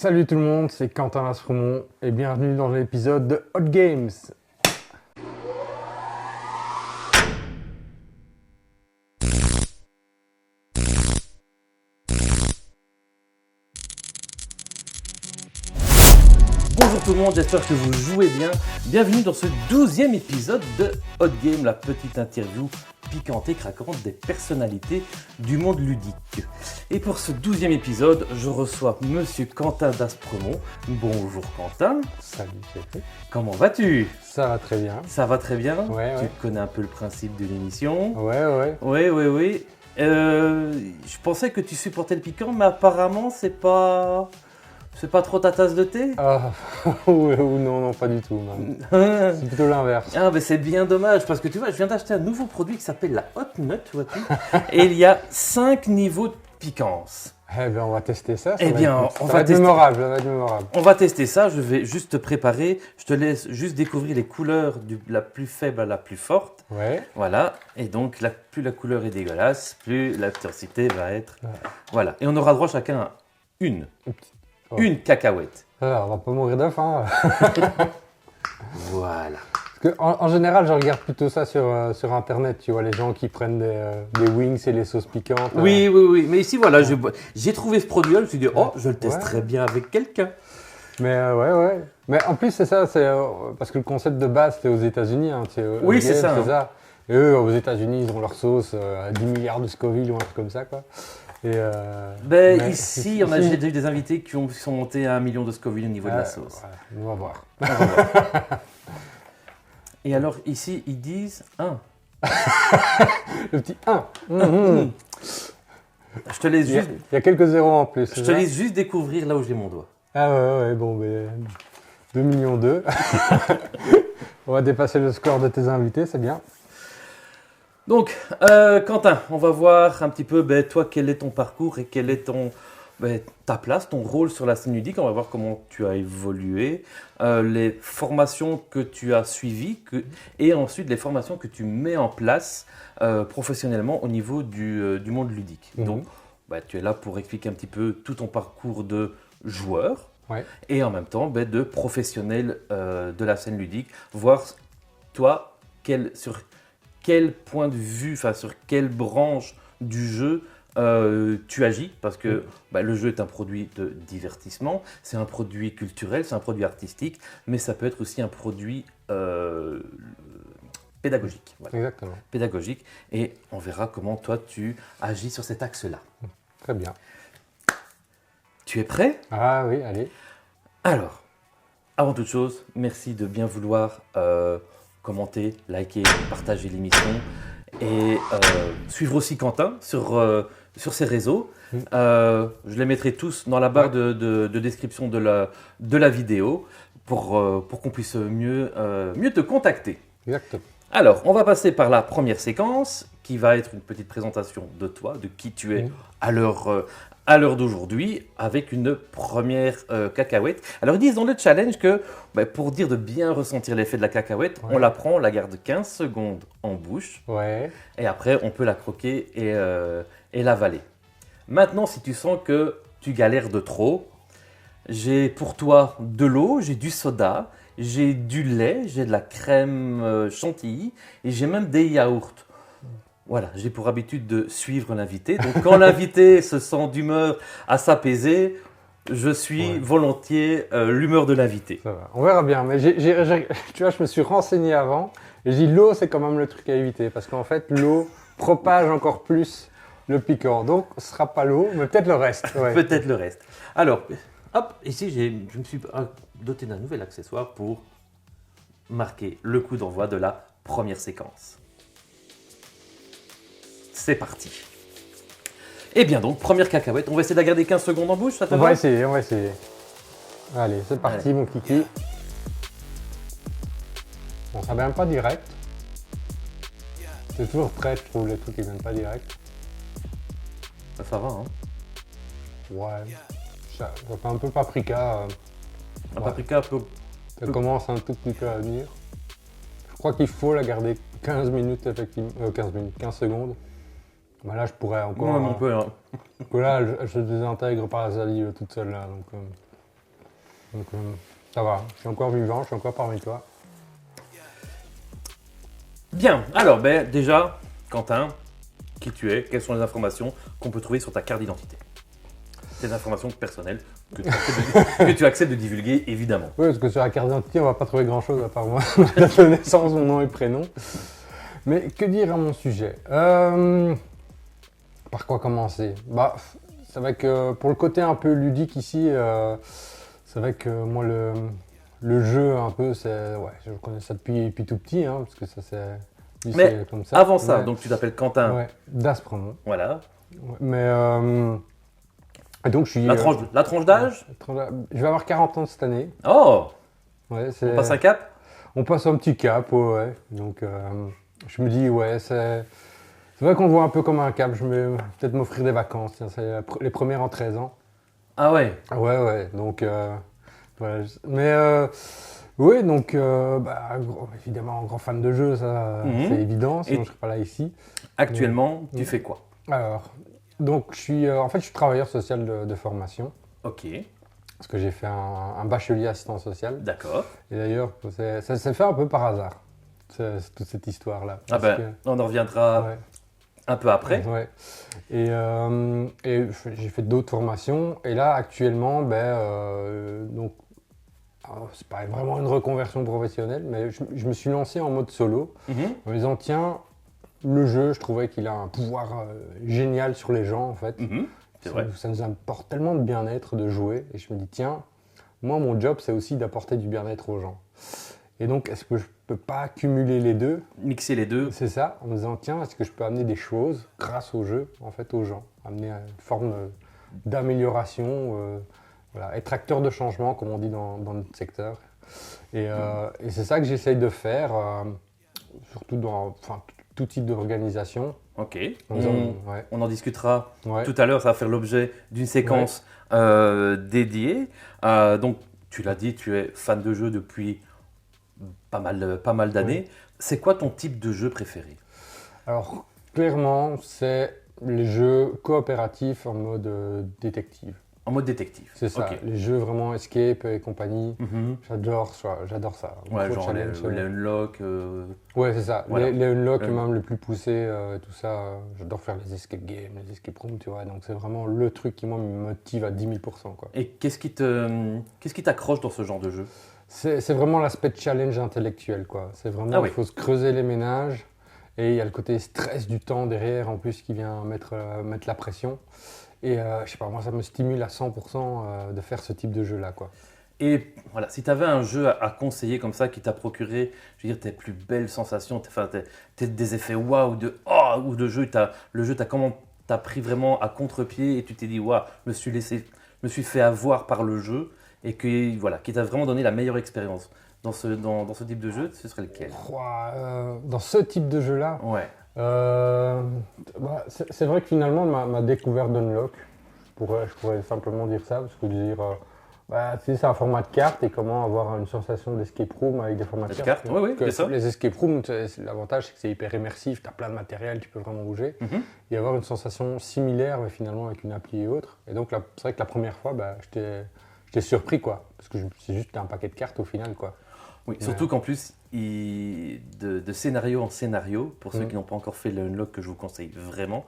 Salut tout le monde, c'est Quentin Laspremont et bienvenue dans l'épisode de Hot Games. Bonjour tout le monde, j'espère que vous jouez bien. Bienvenue dans ce 12e épisode de Hot Game, la petite interview piquante et craquante des personnalités du monde ludique. Et pour ce 12e épisode, je reçois Monsieur Quentin Laspremont. Bonjour Quentin. Salut Cédric. Comment vas-tu? Ça va très bien. Ça va très bien. Ouais. Tu connais un peu le principe de l'émission. Ouais. Oui. Je pensais que tu supportais le piquant, mais apparemment c'est pas trop ta tasse de thé. Ah, ou non, pas du tout. C'est plutôt l'inverse. Ah, mais c'est bien dommage parce que tu vois, je viens d'acheter un nouveau produit qui s'appelle la Hot Nut, vois-tu, et il y a 5 niveaux de piquance. Eh bien, on va tester ça. Eh bien, ça va être mémorable. On va tester ça, je vais juste te préparer. Je te laisse juste découvrir les couleurs de la plus faible à la plus forte. Ouais. Voilà, et donc plus la couleur est dégueulasse, plus l'intensité va être. Ouais. Voilà, et on aura droit chacun à une cacahuète. On va pas mourir de faim. Voilà. Parce que, en général, je regarde plutôt ça sur Internet, tu vois, les gens qui prennent des wings et les sauces piquantes. Oui, mais ici, voilà, j'ai trouvé ce produit-là, je me suis dit, je le testerai bien avec quelqu'un. Mais ouais. Mais en plus, c'est ça, parce que le concept de base, c'était aux États-Unis. Hein, oui, c'est ça. Et eux, aux États-Unis, ils ont leur sauce à 10 milliards de Scoville ou un truc comme ça, quoi. Ici, j'ai déjà eu des invités qui sont montés à 1 million de Scoville au niveau de la sauce. Ouais, on va voir. Et alors, ici, ils disent 1. Le petit 1. Je te laisse juste. Il y a quelques zéros en plus. Je te laisse juste découvrir là où j'ai mon doigt. Ah ouais, bon, mais 2 millions 2. On va dépasser le score de tes invités, c'est bien. Donc, Quentin, on va voir un petit peu, toi, quel est ton parcours et quelle est ta place, ton rôle sur la scène ludique. On va voir comment tu as évolué, les formations que tu as suivies et ensuite les formations que tu mets en place professionnellement au niveau du monde ludique. Donc, tu es là pour expliquer un petit peu tout ton parcours de joueur et en même temps de professionnel de la scène ludique, voir toi, sur quel point de vue, sur quelle branche du jeu tu agis, parce que le jeu est un produit de divertissement, c'est un produit culturel, c'est un produit artistique, mais ça peut être aussi un produit pédagogique. Voilà. Exactement. Pédagogique, et on verra comment toi tu agis sur cet axe-là. Très bien. Tu es prêt? Ah oui, allez. Alors, avant toute chose, merci de bien vouloir commenter, liker, partager l'émission et suivre aussi Quentin sur ses réseaux. Je les mettrai tous dans la barre de description de la vidéo pour qu'on puisse mieux te contacter. Exactement. Alors, on va passer par la première séquence qui va être une petite présentation de toi, de qui tu es à l'heure d'aujourd'hui, avec une première cacahuète. Alors, ils disent dans le challenge que pour dire de bien ressentir l'effet de la cacahuète, on la prend, on la garde 15 secondes en bouche, et après, on peut la croquer et l'avaler. Maintenant, si tu sens que tu galères de trop, j'ai pour toi de l'eau, j'ai du soda, j'ai du lait, j'ai de la crème chantilly, et j'ai même des yaourts. Voilà, j'ai pour habitude de suivre l'invité. Donc, quand l'invité se sent d'humeur à s'apaiser, je suis volontiers l'humeur de l'invité. Ça va. On verra bien. Mais tu vois, je me suis renseigné avant. Et j'ai dit l'eau, c'est quand même le truc à éviter. Parce qu'en fait, l'eau propage encore plus le piquant. Donc, ce ne sera pas l'eau, mais peut-être le reste. Peut-être le reste. Alors, hop, ici, je me suis doté d'un nouvel accessoire pour marquer le coup d'envoi de la première séquence. C'est parti. Et bien donc, première cacahuète. On va essayer de la garder 15 secondes en bouche, ça te va? On va essayer. Allez, c'est parti, mon kiki. Bon, ça ne vient pas direct. C'est toujours prêt, je trouve, les trucs qui ne viennent pas direct. Ça va, hein? Ouais. Ça fait un peu paprika. Un paprika un peu... Ça commence un tout petit peu à venir. Je crois qu'il faut la garder 15 minutes, effectivement. 15 secondes. Bah là, je pourrais encore. Ouais, on peut, hein. Que là, je désintègre par la salive toute seule là. Donc, Donc ça va, je suis encore vivant, je suis encore parmi toi. Bien, alors déjà, Quentin, qui tu es, quelles sont les informations qu'on peut trouver sur ta carte d'identité? Des informations personnelles que tu acceptes de divulguer, évidemment. Oui, parce que sur la carte d'identité, on va pas trouver grand-chose à part moi, ma date de naissance, mon nom et prénom. Mais que dire à mon sujet? Par quoi commencer? Bah, c'est vrai que pour le côté un peu ludique ici, c'est vrai que moi le jeu un peu, je connais ça depuis tout petit, hein, parce que ça Mais c'est comme ça. avant ça, Ouais. donc tu t'appelles Quentin. Ouais, d'Aspremont. Voilà. Ouais, mais et donc je suis. La tranche d'âge? Je vais avoir 40 ans cette année. Oh, Ouais, on passe un cap? On passe un petit cap, ouais. Donc je me dis, ouais, c'est vrai qu'on le voit un peu comme un cap. Je vais peut-être m'offrir des vacances. Tiens, c'est les premières en 13 ans. Ah ouais. Ouais. Donc, voilà. Mais oui, donc, évidemment, grand fan de jeu, ça, c'est évident. Sinon, je ne serais pas là ici. Actuellement, tu fais quoi? Alors, donc, je suis travailleur social de formation. Ok, Parce que j'ai fait un bachelier assistant social. d'accord. Et d'ailleurs, ça s'est fait un peu par hasard, toute cette histoire-là. Ah Parce on en reviendra ouais. un peu après. Ouais. Et j'ai fait d'autres formations. Et là, actuellement, donc, c'est pas vraiment une reconversion professionnelle, mais je me suis lancé en mode solo, Mhm. en me disant, tiens, le jeu, je trouvais qu'il a un pouvoir génial sur les gens, en fait. Mhm. C'est vrai. Ça nous apporte tellement de bien-être de jouer. Et je me dis, tiens, moi, mon job, c'est aussi d'apporter du bien-être aux gens. Et donc, est-ce que je peux pas cumuler les deux? Mixer les deux. C'est ça, en me disant, tiens, est-ce que je peux amener des choses grâce au jeu, en fait, aux gens? Amener une forme d'amélioration, voilà, être acteur de changement, comme on dit dans notre secteur. Et c'est ça que j'essaye de faire, surtout dans tout type d'organisation. Ok. En disant, ouais, On en discutera ouais, tout à l'heure. Ça va faire l'objet d'une séquence dédiée. Donc, tu l'as dit, tu es fan de jeux depuis pas mal d'années. C'est quoi ton type de jeu préféré? Alors, clairement, c'est les jeux coopératifs en mode détective. En mode détective. C'est ça, Ok. les jeux vraiment escape et compagnie. Mhm. J'adore ça. Ouais, Gros genre challenge, les Unlock. Ouais, c'est ça. Voilà. Les unlock, Le- même les plus poussés, tout ça. J'adore faire les escape games, les escape rooms, tu vois. Donc c'est vraiment le truc qui, moi, me motive à 10 000%, quoi. Et qu'est-ce qui t'accroche dans ce genre de jeu? C'est vraiment l'aspect challenge intellectuel, quoi. C'est vraiment, Ah oui. il faut se creuser les ménages. Et il y a le côté stress du temps derrière, en plus, qui vient mettre la pression. Et je sais pas, moi, ça me stimule à 100% de faire ce type de jeu-là, quoi. Et voilà, si tu avais un jeu à conseiller comme ça qui t'a procuré, je veux dire, tes plus belles sensations, des effets waouh ou de jeu, le jeu t'a pris vraiment à contre-pied et tu t'es dit waouh, je me suis fait avoir par le jeu et qui t'a vraiment donné la meilleure expérience dans ce type de jeu, ce serait lequel? Ouah, dans ce type de jeu-là, Ouais. c'est vrai que finalement, ma découverte d'Unlock, je pourrais simplement dire ça, parce que dire, tu sais, c'est un format de carte et comment avoir une sensation d'escape room avec des formats de Des cartes. cartes, oui, Que c'est ça. les escape rooms, l'avantage, c'est que c'est hyper immersif, tu as plein de matériel, tu peux vraiment bouger. Mhm. Et avoir une sensation similaire, mais finalement avec une appli et autres. Et donc, c'est vrai que la première fois, j'étais surpris, quoi, parce que c'est juste un paquet de cartes au final, quoi. Oui, surtout qu'en plus, de scénario en scénario, pour ceux Mm. qui n'ont pas encore fait le Unlock, que je vous conseille vraiment,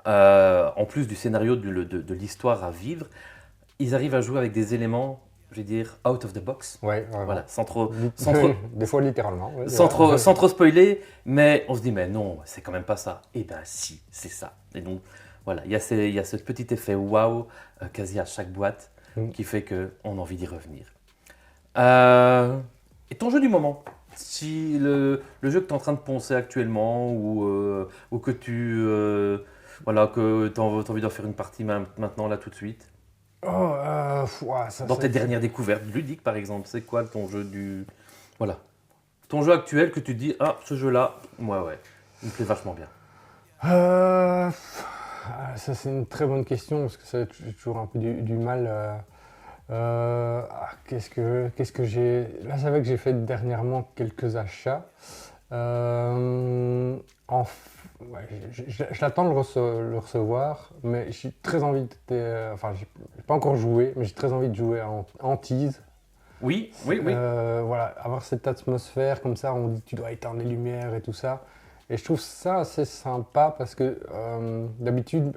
en plus du scénario de l'histoire à vivre, ils arrivent à jouer avec des éléments, je vais dire, out of the box. Ouais, vraiment. Voilà, sans trop, sans trop, Des fois, littéralement. Ouais, sans c'est vrai. trop, sans trop spoiler, mais on se dit, mais non, c'est quand même pas ça. Eh bien, si, c'est ça. Et donc, voilà, il y a ce petit effet wow quasi à chaque boîte qui fait qu'on a envie d'y revenir. Et ton jeu du moment? Si le jeu que tu es en train de poncer actuellement ou que que tu as envie d'en faire une partie maintenant, là, tout de suite. Dans tes dernières découvertes ludiques, par exemple, c'est quoi ton jeu Voilà. Ton jeu actuel que tu te dis, ah, ce jeu-là, ouais, il me plaît vachement bien. Ça, c'est une très bonne question parce que j'ai toujours un peu du mal. Qu'est-ce que j'ai. Là, c'est vrai que j'ai fait dernièrement quelques achats. Je l'attends de le recevoir, mais j'ai très envie de. Enfin, j'ai pas encore joué, mais j'ai très envie de jouer en tease. Oui, oui, oui. Voilà, avoir cette atmosphère comme ça, on dit tu dois éteindre les lumières et tout ça. Et je trouve ça assez sympa parce que d'habitude,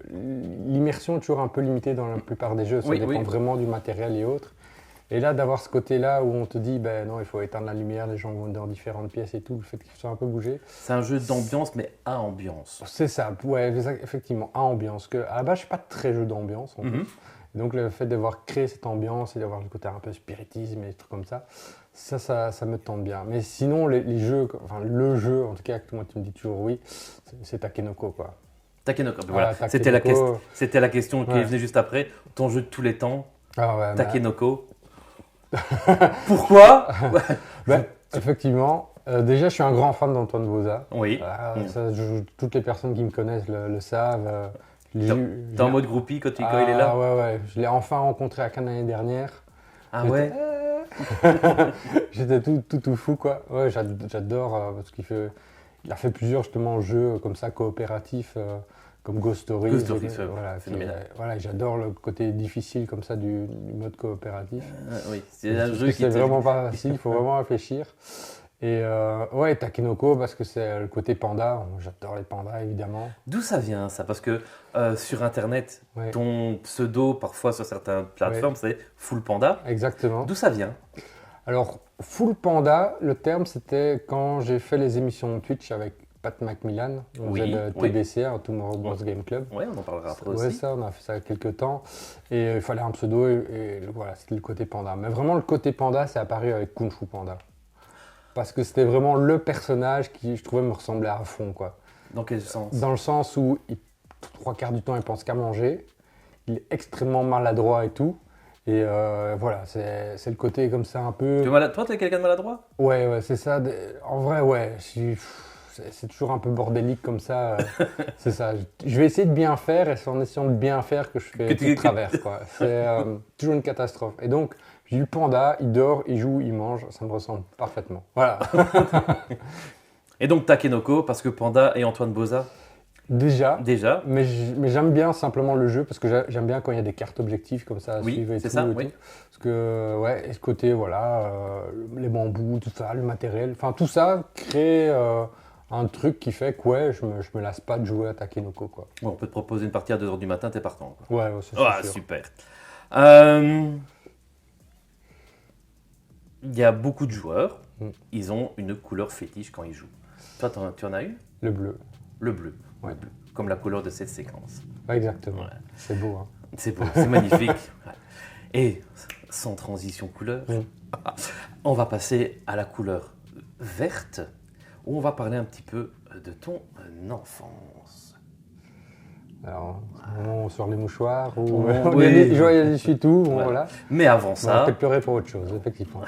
l'immersion est toujours un peu limitée dans la plupart des jeux. Ça Oui, dépend oui. vraiment du matériel et autres. Et là, d'avoir ce côté-là où on te dit, ben non, il faut éteindre la lumière, les gens vont dans différentes pièces et tout, le fait qu'ils soient un peu bougés. C'est un jeu d'ambiance, mais à ambiance. C'est ça, ouais, effectivement, à ambiance. Que, à la base, je suis pas très jeu d'ambiance en plus. Mhm. Et donc, le fait d'avoir créé cette ambiance et d'avoir le côté un peu spiritisme et des trucs comme ça me tente bien. Mais sinon, les jeux, enfin, le jeu, en tout cas, que moi, tu me dis toujours oui, c'est Takenoko, quoi. Takenoko, voilà. Takenoko. C'était la question qui Ouais. venait juste après. Ton jeu de tous les temps, Ah ouais, Takenoko. Pourquoi? ben, effectivement, déjà, je suis un grand fan d'Antoine Boza. Oui. Ça, toutes les personnes qui me connaissent le savent. T'es en mode groupie quand il est là? Ouais, ouais. Je l'ai enfin rencontré à Cannes l'année dernière. Ah J'étais- ouais? J'étais tout fou, quoi. Ouais, j'adore parce il a fait plusieurs justement jeux comme ça coopératifs, comme Ghost Stories. Ghost Stories, ouais, voilà, phénoménal. voilà, j'adore le côté difficile comme ça du mode coopératif. Oui, c'est un Parce jeu que qui c'est vraiment pas facile, il faut vraiment réfléchir. Et ouais, Takenoko parce que c'est le côté panda. J'adore les pandas évidemment. D'où ça vient ça? Parce que sur Internet, Ouais. ton pseudo, parfois sur certaines plateformes, c'est Full Panda. Exactement. D'où ça vient? Alors, full panda, le terme c'était quand j'ai fait les émissions Twitch avec Pat Macmillan. On Oui, faisait le oui. TBC, un Tomorrow Bros Game Club. Ouais, on en parlera après Ouais, aussi. ça, on a fait ça il y a quelques temps. Et il fallait un pseudo et voilà, c'était le côté panda. Mais vraiment, le côté panda, c'est apparu avec Kung Fu Panda. Parce que c'était vraiment le personnage qui, je trouvais, me ressemblait à fond, quoi. Dans quel sens? Dans le sens où, trois quarts du temps, il pense qu'à manger. Il est extrêmement maladroit et tout. Et voilà, c'est le côté comme ça un peu... Toi, t'es quelqu'un de maladroit? Ouais, c'est ça. En vrai, ouais, c'est toujours un peu bordélique comme ça. C'est ça. Je vais essayer de bien faire et c'est en essayant de bien faire que je fais tout de travers, quoi. C'est toujours une catastrophe. Et donc, j'ai eu le panda, il dort, il joue, il mange, ça me ressemble parfaitement. Voilà. Et donc Takenoko, parce que Panda et Antoine Boza, Déjà, déjà. mais j'aime bien simplement le jeu parce que j'aime bien quand il y a des cartes objectives comme ça à Oui, suivre et c'est tout. ça, et oui. tout. Parce que, ouais, et ce côté, voilà, les bambous, tout ça, le matériel, enfin tout ça crée un truc qui fait que, ouais, je me lasse pas de jouer à Takenoko, quoi. Bon, on peut te proposer une partie à 2h du matin, t'es partant, quoi. Ouais, c'est Ah, sûr. super. Il y a beaucoup de joueurs, ils ont une couleur fétiche quand ils jouent. Toi, tu en as une? Le bleu. Le bleu. Ouais. Le bleu. Comme la couleur de cette séquence. Ouais, exactement. Ouais. C'est beau, hein. C'est beau, c'est magnifique. Ouais. Et sans transition couleur, on va passer à la couleur verte, où on va parler un petit peu de ton enfance. Alors, on sort les mouchoirs ou Oh, on oui. y a l'essuie-tout, bon, Ouais. voilà. Mais avant On va ça, peut-être pleurer pour autre chose, effectivement.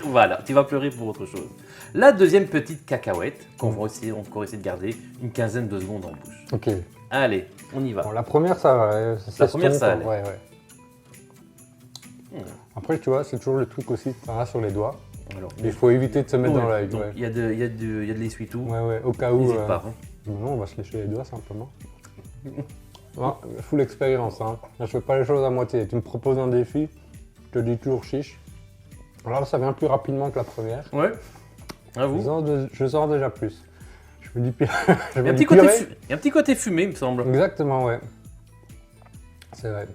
voilà, tu vas pleurer pour autre chose. La deuxième petite cacahuète, qu'on va encore essayer de garder une quinzaine de secondes en bouche. Ok. Allez, on y va. Bon, la première, ça va. La première, ça allait. Ouais. Après, tu vois, c'est toujours le truc aussi, t'en as sur les doigts. Alors, Il faut éviter de se mettre oui, dans l'œil. donc, Ouais. il y a de l'essuie-tout. Ouais, au cas où. N'hésite pas. Hein. Non, on va se lécher les doigts simplement. Non, full expérience, hein. Là, je fais pas les choses à moitié. Tu me proposes un défi, je te dis toujours chiche. Alors là, ça vient plus rapidement que la première. Ouais, à vous. Je sors déjà plus. Je me dis pire. Il y a un petit côté fumé, il me semble. Exactement, ouais. C'est vrai.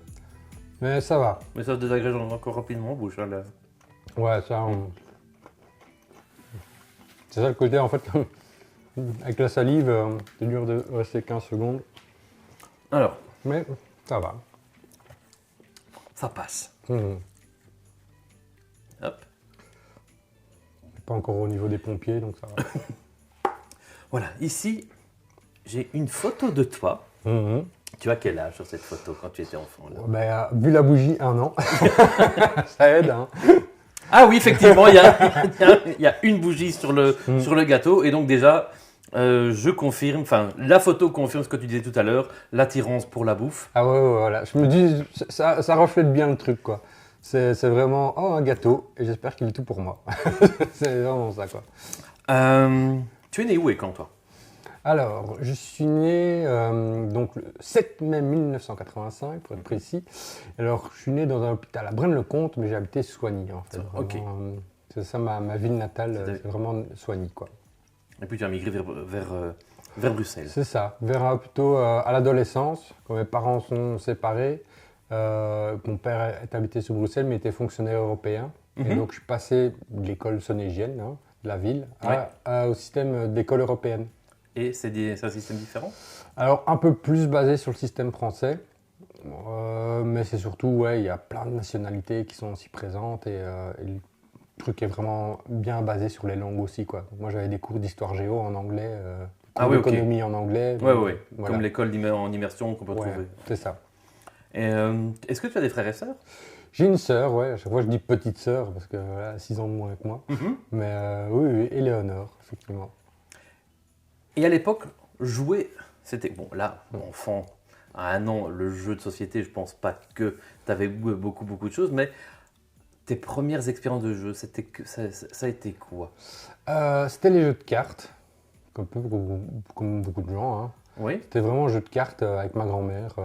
Mais ça va. Mais ça se désagrège encore rapidement en bouche. Hein, là. Ouais, ça. C'est ça le côté, en fait, avec la salive, c'est dur de rester 15 secondes. Alors, Mais ça va. ça passe. Hop. Pas encore au niveau des pompiers, donc ça va. Voilà, ici, j'ai une photo de toi. Tu as quel âge sur cette photo quand tu étais enfant là? Ben, vu la bougie, 1 an. Ça aide, hein. Ah oui, effectivement, il y a une bougie sur le gâteau. Et donc déjà, je confirme, enfin, la photo confirme ce que tu disais tout à l'heure, l'attirance pour la bouffe. Ah ouais, voilà. Je me dis, ça reflète bien le truc, quoi. C'est vraiment, oh, un gâteau, et j'espère qu'il est tout pour moi. C'est vraiment ça, quoi. Tu es né où et quand, toi? Alors, je suis né donc le 7 mai 1985, pour être précis. Alors, je suis né dans un hôpital à Braine-le-Comte, mais j'ai habité Soigny, en fait. Ok. Vraiment, c'est ça ma ville natale, C'était- c'est vraiment Soigny, quoi. Et puis tu as migré vers Bruxelles. C'est ça, vers plutôt à l'adolescence, quand mes parents sont séparés. Mon père est habité sur Bruxelles, mais était fonctionnaire européen. Et Mhm. donc, je suis passé de l'école sonégienne, hein, de la ville, Ouais. au système d'école européenne. Et c'est un système différent? Alors, un peu plus basé sur le système français, mais c'est surtout, ouais, il y a plein de nationalités qui sont aussi présentes et le truc est vraiment bien basé sur les langues aussi, quoi. Moi, j'avais des cours d'histoire géo en anglais, Ah cours oui, ok. d'économie en anglais. Ouais, ouais. Voilà. Comme l'école en immersion qu'on peut Ouais, trouver. c'est ça. Et, est-ce que tu as des frères et sœurs? J'ai une sœur, ouais, à chaque fois je dis petite sœur parce qu'elle a 6 ans de moins que moi. Mais oui, oui, Éléonore, effectivement. Et à l'époque, jouer, c'était... Bon, là, enfant, à 1 an, le jeu de société, je pense pas que tu avais beaucoup, beaucoup de choses, mais tes premières expériences de jeu, ça a été quoi? C'était les jeux de cartes, comme beaucoup de gens, hein. Oui, C'était vraiment un jeu de cartes avec ma grand-mère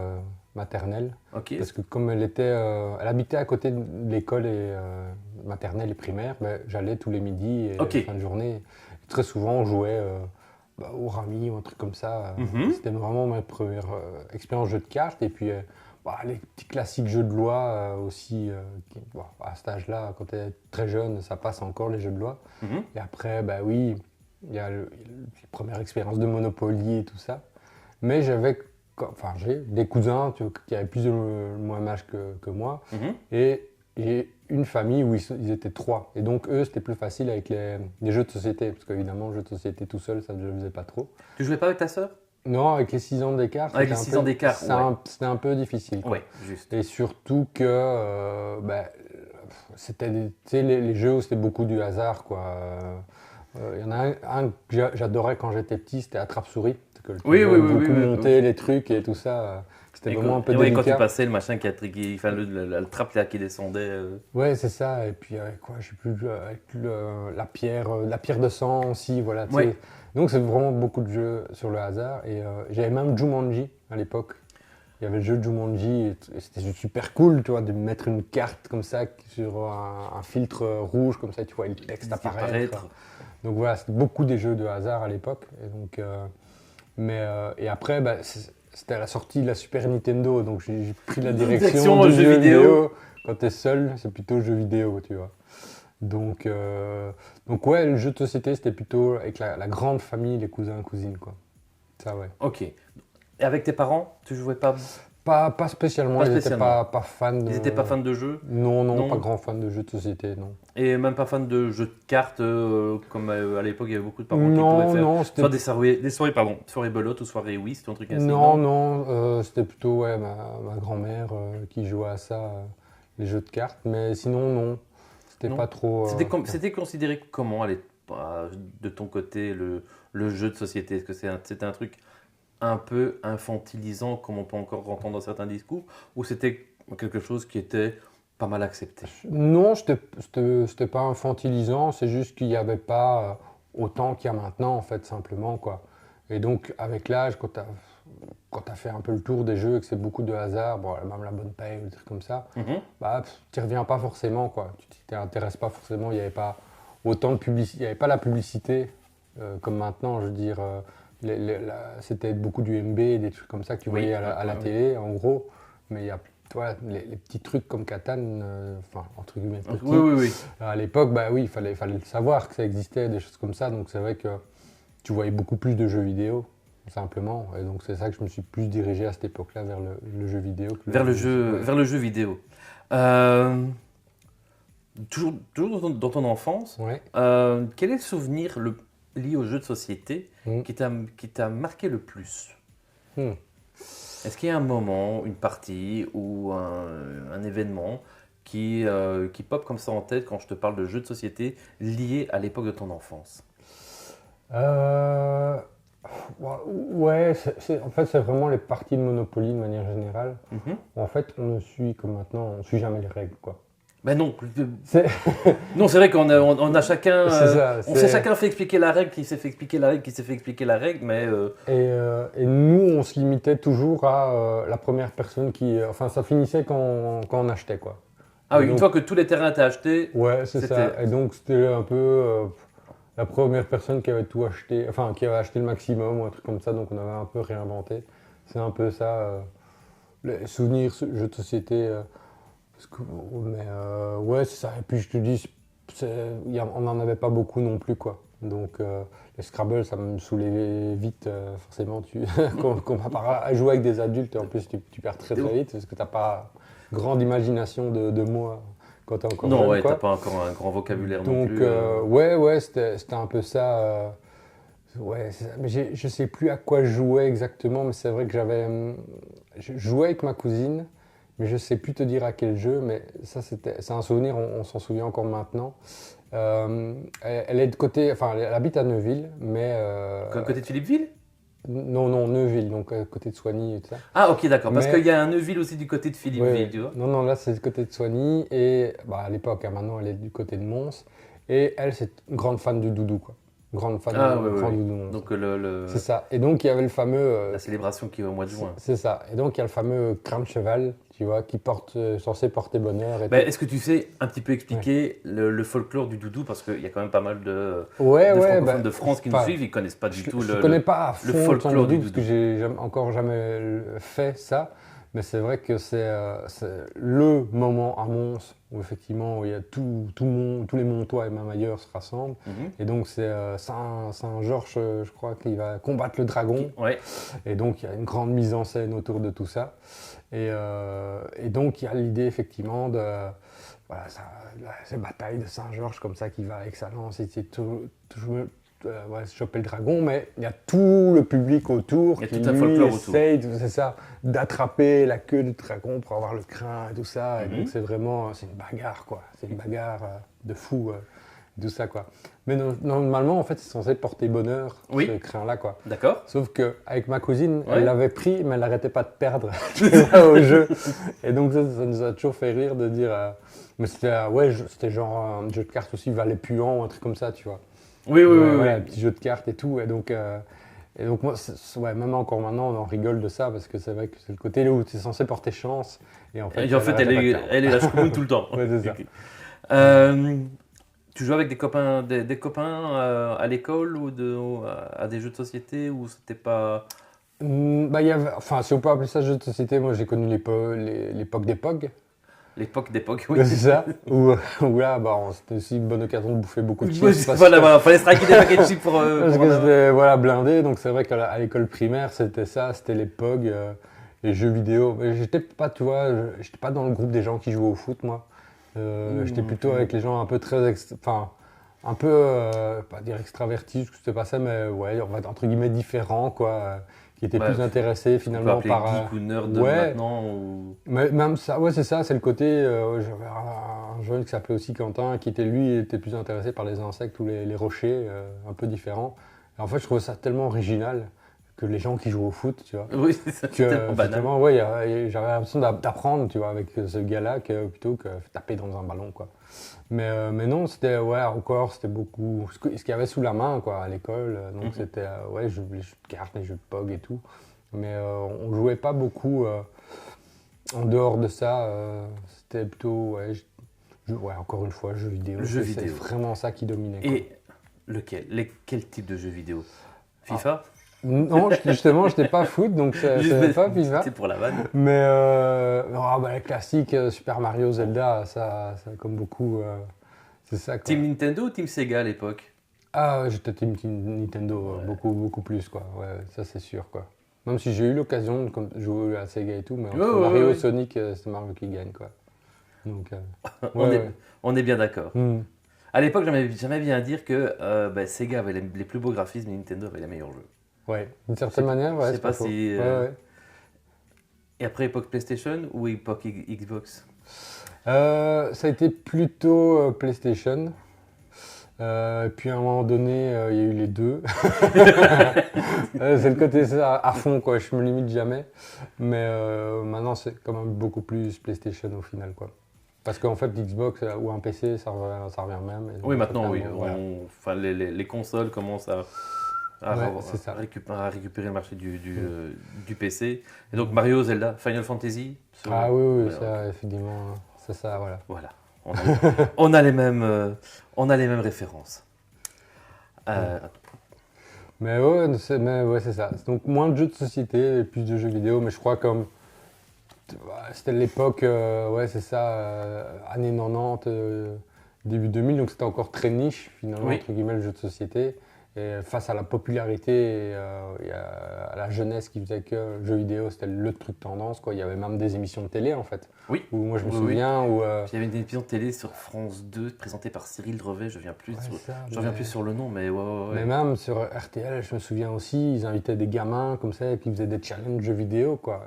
maternelle. ok. Parce que comme elle habitait à côté de l'école maternelle et primaire, ben, j'allais tous les midis et Ok. fin de journée. Très souvent, on jouait au rami ou un truc comme ça. Mhm. C'était vraiment ma première expérience jeu de cartes. Et puis, les petits classiques jeux de loi aussi. À cet âge-là, quand tu es très jeune, ça passe encore les jeux de loi. Mhm. Et après, bah oui, il y a les premières expériences de Monopoly et tout ça. Mais j'ai des cousins qui avaient plus ou moins d'âge que moi. Mhm. Et j'ai une famille où ils étaient 3. Et donc, eux, c'était plus facile avec les jeux de société. Parce qu'évidemment, jeux de société tout seul, ça ne le faisait pas trop. Tu jouais pas avec ta sœur? Non, avec les 6 ans d'écart, Avec les 6 ans d'écart, c'était un peu difficile, quoi. Ouais, juste. Et surtout que c'était tu sais, les jeux où c'était beaucoup du hasard, quoi. Il y en a un que j'adorais quand j'étais petit, c'était Attrape-souris. Parce que Oui, tu oui, devais oui, beaucoup oui, oui, monter les trucs et tout ça. C'était vraiment un peu et ouais, quand tu délicat. passais le machin enfin, le trappe là qui descendait. Ouais, c'est ça. Et puis avec quoi, je sais plus, avec la pierre de sang aussi, voilà. Tu sais. Ouais. Donc c'est vraiment beaucoup de jeux sur le hasard. Et j'avais même Jumanji à l'époque. Il y avait le jeu de Jumanji et c'était super cool, tu vois, de mettre une carte comme ça sur un filtre rouge, comme ça, tu vois, et le texte apparaître. Donc voilà, c'était beaucoup des jeux de hasard à l'époque. Et donc, et après, c'était à la sortie de la Super Nintendo, donc j'ai pris la direction aux du jeux jeu vidéo. vidéo. Quand t'es seul, c'est plutôt jeu vidéo, tu vois. Donc ouais, le jeu de société, c'était plutôt avec la grande famille, les cousins, cousines, quoi. Ça, ouais. Ok. Et avec tes parents, tu jouais pas? Pas spécialement, Pas ils n'étaient spécialement. pas fans de... Ils étaient pas fans de jeux? Non, Non. pas grand fan de jeux de société, non. Et même pas fan de jeux de cartes, comme à l'époque il y avait beaucoup de parents qui Non, pouvaient faire non, c'était... soit des soirées, pardon, soirées belote ou soirées whist ou un truc ainsi. Non, c'était plutôt ouais, ma grand-mère qui jouait à ça, les jeux de cartes, mais sinon, non. C'était Non. pas trop... C'était considéré comment de ton côté le jeu de société? Est-ce que c'était un truc un peu infantilisant comme on peut encore entendre dans certains discours ou c'était quelque chose qui était pas mal accepté? Non, c'était pas infantilisant, c'est juste qu'il n'y avait pas autant qu'il y a maintenant, en fait, simplement, quoi. Et donc, avec l'âge, quand t'as fait un peu le tour des jeux et que c'est beaucoup de hasard, bon, même la bonne paye ou des trucs comme ça, Mhm. tu reviens pas forcément, quoi. Tu t'y intéresses pas forcément, il n'y avait pas autant de publicité, il n'y avait pas la publicité comme maintenant, je veux dire. C'était beaucoup du MB, des trucs comme ça que tu Oui, voyais à la ouais. télé, en gros. Mais il y a les petits trucs comme Catan, enfin, entre guillemets, petits. Oui, oui, oui. À l'époque, bah oui, il fallait le savoir que ça existait, des choses comme ça. Donc c'est vrai que tu voyais beaucoup plus de jeux vidéo, simplement. Et donc c'est ça que je me suis plus dirigé à cette époque-là vers le jeu vidéo. Vers le jeu vidéo. Toujours dans ton enfance, Ouais. quel est le souvenir lié au jeu de société Mm. qui t'a marqué le plus? Hmm. Est-ce qu'il y a un moment, une partie ou un événement qui pop comme ça en tête quand je te parle de jeux de société liés à l'époque de ton enfance? Euh, Ouais, en fait, c'est vraiment les parties de Monopoly de manière générale. Mhm. En fait, on ne suit, comme maintenant, on ne suit jamais les règles, quoi. Ben non. C'est Non, c'est vrai on a chacun. c'est ça. On s'est chacun fait expliquer la règle, qui s'est fait expliquer la règle, qui s'est fait expliquer la règle, mais. Et nous, on se limitait toujours à la première personne qui. Enfin, ça finissait quand on achetait, quoi. Ah oui, Donc, une fois que tous les terrains étaient achetés. ouais, c'est c'était- ça. Et donc, c'était un peu la première personne qui avait tout acheté, enfin, qui avait acheté le maximum ou un truc comme ça. Donc, on avait un peu réinventé. C'est un peu ça. Les souvenirs, jeux de société. Mais ouais, c'est ça. Et puis, je te dis, on n'en avait pas beaucoup non plus, quoi. Donc, les Scrabble, ça me saoulait vite, forcément. Quand on va pas jouer avec des adultes, en plus, tu perds très très vite parce que tu n'as pas grande imagination de mots quand tu es encore Non, jeune, ouais, quoi. t'as pas encore un grand vocabulaire non Donc, plus. ouais, c'était un peu ça. Ouais, c'est ça. Mais je sais plus à quoi je jouais exactement, mais c'est vrai que je jouais avec ma cousine, mais je sais plus te dire à quel jeu, mais ça, c'est un souvenir, on s'en souvient encore maintenant. Elle est de côté, enfin, elle habite à Neuville, mais. Côté de Philippeville? Non, Neuville, donc à côté de Soigny et tout ça. Ah, ok, d'accord. Parce Mais- qu'il y a un Neuville aussi du côté de Philippeville, Ouais, tu vois. non, là c'est du côté de Soigny et bah, à l'époque, hein, maintenant elle est du côté de Mons. Et elle, c'est une grande fan du doudou, quoi. Grande fan Ah, du ouais, grand ouais. doudou Mons. Donc, C'est ça. Et donc il y avait le fameux. la célébration qui est au mois de juin. C'est ça. Et donc il y a le fameux crin de cheval, tu vois, qui censé porter bonheur. Et Ben, tout. est-ce que tu sais un petit peu expliquer le folklore du doudou? Parce qu'il y a quand même pas mal de Ouais, francophones bah, de France qui nous enfin, suivent, ils connaissent pas du tout Je connais pas à le fond folklore son du doudou parce que doudou. j'ai encore jamais fait ça. Mais c'est vrai que c'est le moment à Mons où effectivement il y a tous les Montois et même ailleurs se rassemblent. Mhm. Et donc c'est Saint-Georges, je crois, qui va combattre le dragon. Ouais. Et donc il y a une grande mise en scène autour de tout ça. Et donc il y a l'idée effectivement de voilà, ces batailles de Saint-Georges comme ça qui va avec sa lance et toujours choper le dragon, mais il y a tout le public autour Il y a qui tout un lui folklore autour. essaye, c'est ça, d'attraper la queue du dragon pour avoir le crin et tout ça. Et Mhm. donc c'est une bagarre, quoi. C'est une bagarre de fou, tout ça, quoi. Mais normalement, en fait, c'est censé porter bonheur, Oui. ce crin-là, quoi. D'accord. Sauf qu'avec ma cousine, Ouais. elle l'avait pris, mais elle n'arrêtait pas de perdre tu vois, au jeu. Et donc ça nous a toujours fait rire de dire... mais c'était genre un jeu de cartes aussi, Valet Puant ou un truc comme ça, tu vois. Oui, oui, oui. Voilà, oui. un petit jeu de cartes et tout. Et donc moi, ouais, même encore maintenant, on en rigole de ça, parce que c'est vrai que c'est le côté où tu es censé porter chance. Et en fait, Et en fait, elle n'arrêtait est, pas de perdre. elle est la choucroune tout le temps. Ouais, c'est ça. Ok. Tu jouais avec des copains, des copains à l'école à des jeux de société ou c'était pas. Bah, enfin, si on peut appeler ça jeu de société, moi j'ai connu l'époque des POG. L'époque d'époque, oui. C'est ça. Où là, bah, c'était aussi une bonne occasion de bouffer beaucoup de chips. parce Voilà, que- voilà, fallait se raquer des paquets de chips pour. Parce pour que en avoir. c'était voilà, blindé, donc c'est vrai qu'à l'école primaire, c'était ça, c'était les POG, les jeux vidéo. Mais j'étais pas, tu vois, j'étais pas dans le groupe des gens qui jouaient au foot, moi. J'étais plutôt avec les gens un peu enfin, un peu, pas dire extravertis, parce que c'était pas ça, mais ouais, on va être entre guillemets différents, quoi, qui étaient Ouais, plus intéressés On peut finalement appeler par. geek ou nerd ouais. maintenant ou. Mais même ça, ouais, c'est ça, c'est le côté. J'avais un jeune qui s'appelait aussi Quentin, qui était plus intéressé par les insectes ou les rochers, un peu différents. Et en fait, je trouvais ça tellement original que les gens qui jouent au foot, tu vois. Oui, c'est Que tellement banal. finalement, ouais, j'avais l'impression d'apprendre, tu vois, avec ce gars-là, plutôt que taper dans un ballon, quoi. Mais non, c'était, ouais, encore, c'était beaucoup ce qu'il y avait sous la main, quoi, à l'école. Donc Mhm. c'était, ouais, les jeux de cartes, les jeux de POG et tout. Mais on jouait pas beaucoup en dehors de ça. C'était plutôt, ouais, ouais, encore une fois, jeux vidéo. Jeux C'est vidéo. vraiment ça qui dominait, quoi. Et quel type de jeu vidéo? FIFA? Non, justement, je n'étais pas foot, donc c'est pas FIFA. C'est pour la vanne. Mais les classiques, Super Mario, Zelda, ça comme beaucoup, c'est ça, quoi. Team Nintendo ou Team Sega à l'époque? Ah, j'étais team Nintendo, Ouais. beaucoup plus, quoi. Ouais, ça c'est sûr, quoi. Même si j'ai eu l'occasion de jouer à Sega et tout, mais entre Ouais, ouais, Mario ouais. et Sonic, c'est Mario qui gagne, quoi. Donc, On ouais, est, ouais. on est bien d'accord. Hmm. À l'époque, j'aimais bien dire que Sega avait les plus beaux graphismes et Nintendo avait les meilleurs jeux. Ouais, d'une certaine manière, ouais, sais c'est pas faux. si, Ouais, ouais. Et après, époque PlayStation ou époque Xbox? Ça a été plutôt PlayStation. Puis à un moment donné, il y a eu les deux. C'est le côté ça à fond, quoi. Je me limite jamais. Mais maintenant, c'est quand même beaucoup plus PlayStation au final, quoi. Parce qu'en fait, Xbox ou un PC, ça revient même. Et donc, Oui, maintenant, oui. voilà. Enfin, les consoles commencent à, Ouais, c'est ça. à récupérer le marché du PC. Et donc, Mario, Zelda, Final Fantasy. Ah oui, Ouais, ça, effectivement, c'est ça, voilà. voilà. On a les mêmes références. Mais ouais, c'est ça. Donc moins de jeux de société et plus de jeux vidéo, mais je crois comme c'était l'époque, ouais, c'est ça, années 90, début 2000, donc c'était encore très niche finalement, Oui. entre guillemets, le jeu de société. Et face à la popularité et à la jeunesse qui faisait que le jeu vidéo c'était le truc tendance, quoi. Il y avait même des émissions de télé en fait. Oui. Où moi je me Oui, souviens où. Il y avait une émission de télé sur France 2 présentée par Cyril Drevet, je ne reviens plus sur le nom, mais ouais. Mais même sur RTL, je me souviens aussi, ils invitaient des gamins comme ça et puis ils faisaient des challenges jeux vidéo, quoi.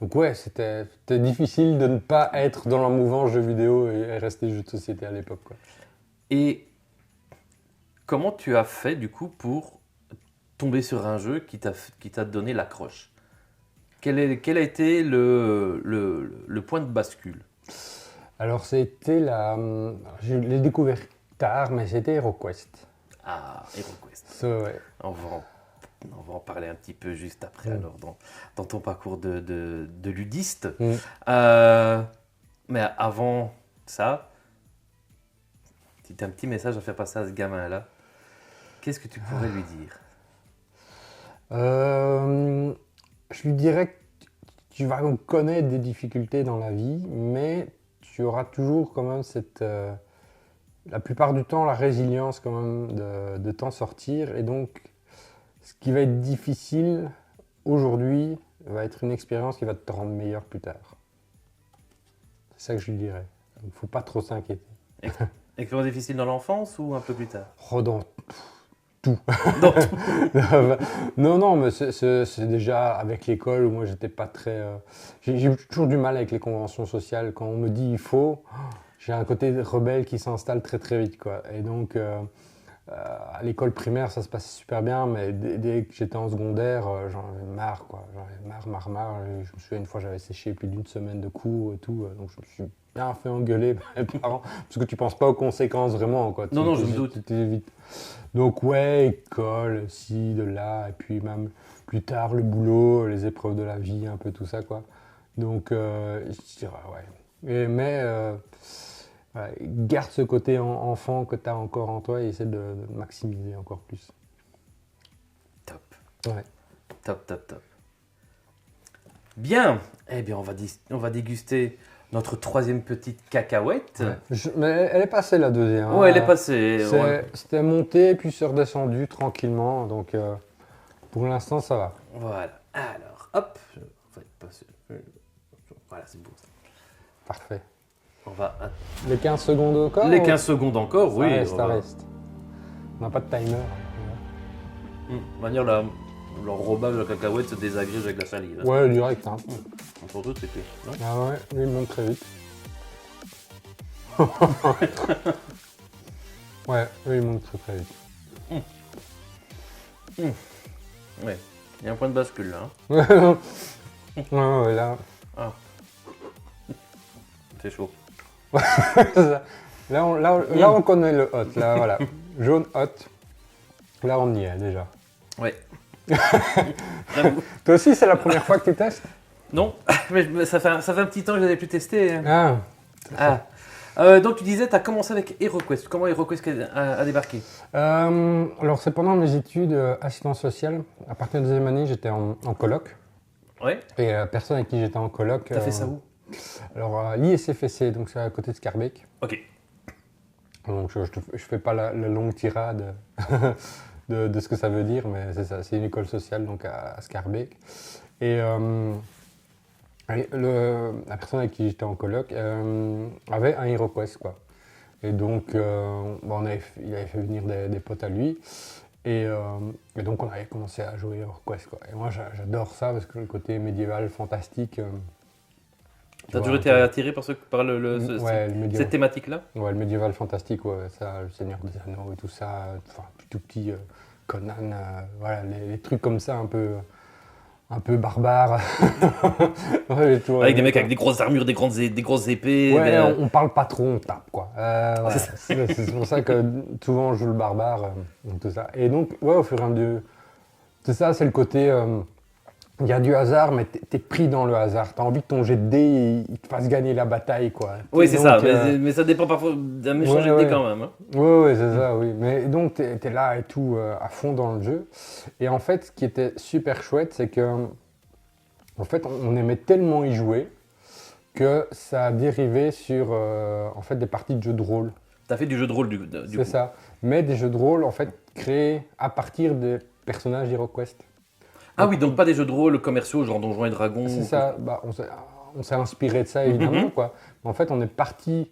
Donc ouais, c'était difficile de ne pas être dans la mouvance jeux vidéo et rester jeu de société à l'époque, quoi. Et comment tu as fait du coup pour tomber sur un jeu qui t'a donné l'accroche? Quel a été le point de bascule? Alors je l'ai découvert tard, mais c'était HeroQuest. Ah, HeroQuest. Ça, ouais. On va en parler un petit peu juste après, alors, dans ton parcours de ludiste. Mm. Mais avant ça, si tu as un petit message à faire passer à ce gamin-là, qu'est-ce que tu pourrais lui dire? Je lui dirais que tu vas connaître des difficultés dans la vie, mais tu auras toujours quand même la plupart du temps, la résilience quand même de t'en sortir. Et donc, ce qui va être difficile aujourd'hui va être une expérience qui va te rendre meilleur plus tard. C'est ça que je lui dirais. Il ne faut pas trop s'inquiéter. Expérience difficile dans l'enfance ou un peu plus tard? Oh, dans tout. Dans tout. Non, mais c'est déjà avec l'école où moi j'étais pas très. J'ai toujours du mal avec les conventions sociales. Quand on me dit il faut, j'ai un côté rebelle qui s'installe très très vite, quoi. Et donc à l'école primaire ça se passait super bien, mais dès que j'étais en secondaire, j'en avais marre, quoi. J'en avais marre. Et je me souviens une fois j'avais séché plus d'une semaine de cours et tout, donc je me suis bien fait engueuler par mes parents parce que tu penses pas aux conséquences vraiment, quoi. Non, je me doute. Vite. Donc ouais, école, ci, de là, et puis même plus tard le boulot, les épreuves de la vie, un peu tout ça, quoi. Donc je dirais ouais. Ouais, garde ce côté enfant que tu as encore en toi et essaie de maximiser encore plus. Top. Ouais. Top. Bien. Eh bien, on va déguster notre troisième petite cacahuète. Ouais. Mais elle est passée la deuxième. Ouais, elle est passée. C'était monté puis c'est redescendu tranquillement. Donc pour l'instant ça va. Voilà. Alors, hop. Voilà, c'est beau ça. Parfait. On va. Les 15 secondes encore. Les 15 secondes encore, ça oui. Ça reste. On n'a pas de timer. De manière, l'enrobage de la cacahuète se désagrège avec la salive. Hein. Ouais, direct. Hein. Pour tout, c'est clair. Non Ah ouais, lui il monte très vite. Ouais, lui il monte très vite. Ouais. Il y a un point de bascule là. Hein. Ouais, là. Ah. C'est chaud. Là, on connaît le hot. Là, voilà. Jaune hot. Là, on y est déjà. Ouais. Toi aussi, c'est la première fois que tu testes? Non, mais ça fait un petit temps que je n'avais plus testé. Ah. Donc tu disais, tu as commencé avec HeroQuest. Comment HeroQuest a débarqué? Alors, c'est pendant mes études assistance sociale. À partir de la deuxième année, j'étais en coloc. Ouais. Et la personne avec qui j'étais en coloc. T'as fait ça où? Alors, l'ISFC, donc c'est à côté de Scarbeck. Ok. Donc, je fais pas la longue tirade de ce que ça veut dire, mais c'est ça. C'est une école sociale donc à Scarbeck. Et la personne avec qui j'étais en coloc avait un HeroQuest, quoi. Et donc, il avait fait venir des potes à lui. Et donc, on avait commencé à jouer HeroQuest, quoi. Et moi, j'adore ça parce que le côté médiéval, fantastique. T'as toujours été attiré par cette thématique-là? Ouais, le médiéval fantastique, ouais, ça, le Seigneur des Anneaux et tout ça. Enfin, tout petit, Conan, voilà, les trucs comme ça, un peu un peu barbare. Ouais, j'ai toujours Avec aimé des mecs ça. avec des grosses armures, des grosses épées. Ouais, des- on parle pas trop, on tape quoi. Voilà. C'est ça. C'est pour ça que souvent je joue le barbare, donc tout ça. Et donc, ouais, au fur et à mesure, c'est ça, c'est le côté. Il y a du hasard, mais t'es pris dans le hasard. T'as envie que ton jet de dés, il te fasse gagner la bataille, quoi. Oui, c'est Donc, ça, mais ça dépend parfois d'un méchant ouais, jet de dés ouais. quand même. Hein. Ouais, ouais, c'est ça, oui. Mais donc, t'es là et tout, à fond dans le jeu. Et en fait, ce qui était super chouette, c'est que, en fait, on aimait tellement y jouer que ça a dérivé sur, en fait, des parties de jeux de rôle. T'as fait du jeu de rôle du C'est coup. ça. Mais des jeux de rôle, en fait, créés à partir des personnages HeroQuest. Ah oui, donc pas des jeux de rôle commerciaux, genre Donjons et Dragons. C'est ou- ça. Bah, on s'est inspiré de ça, évidemment, Mhm. quoi. Mais en fait, on est parti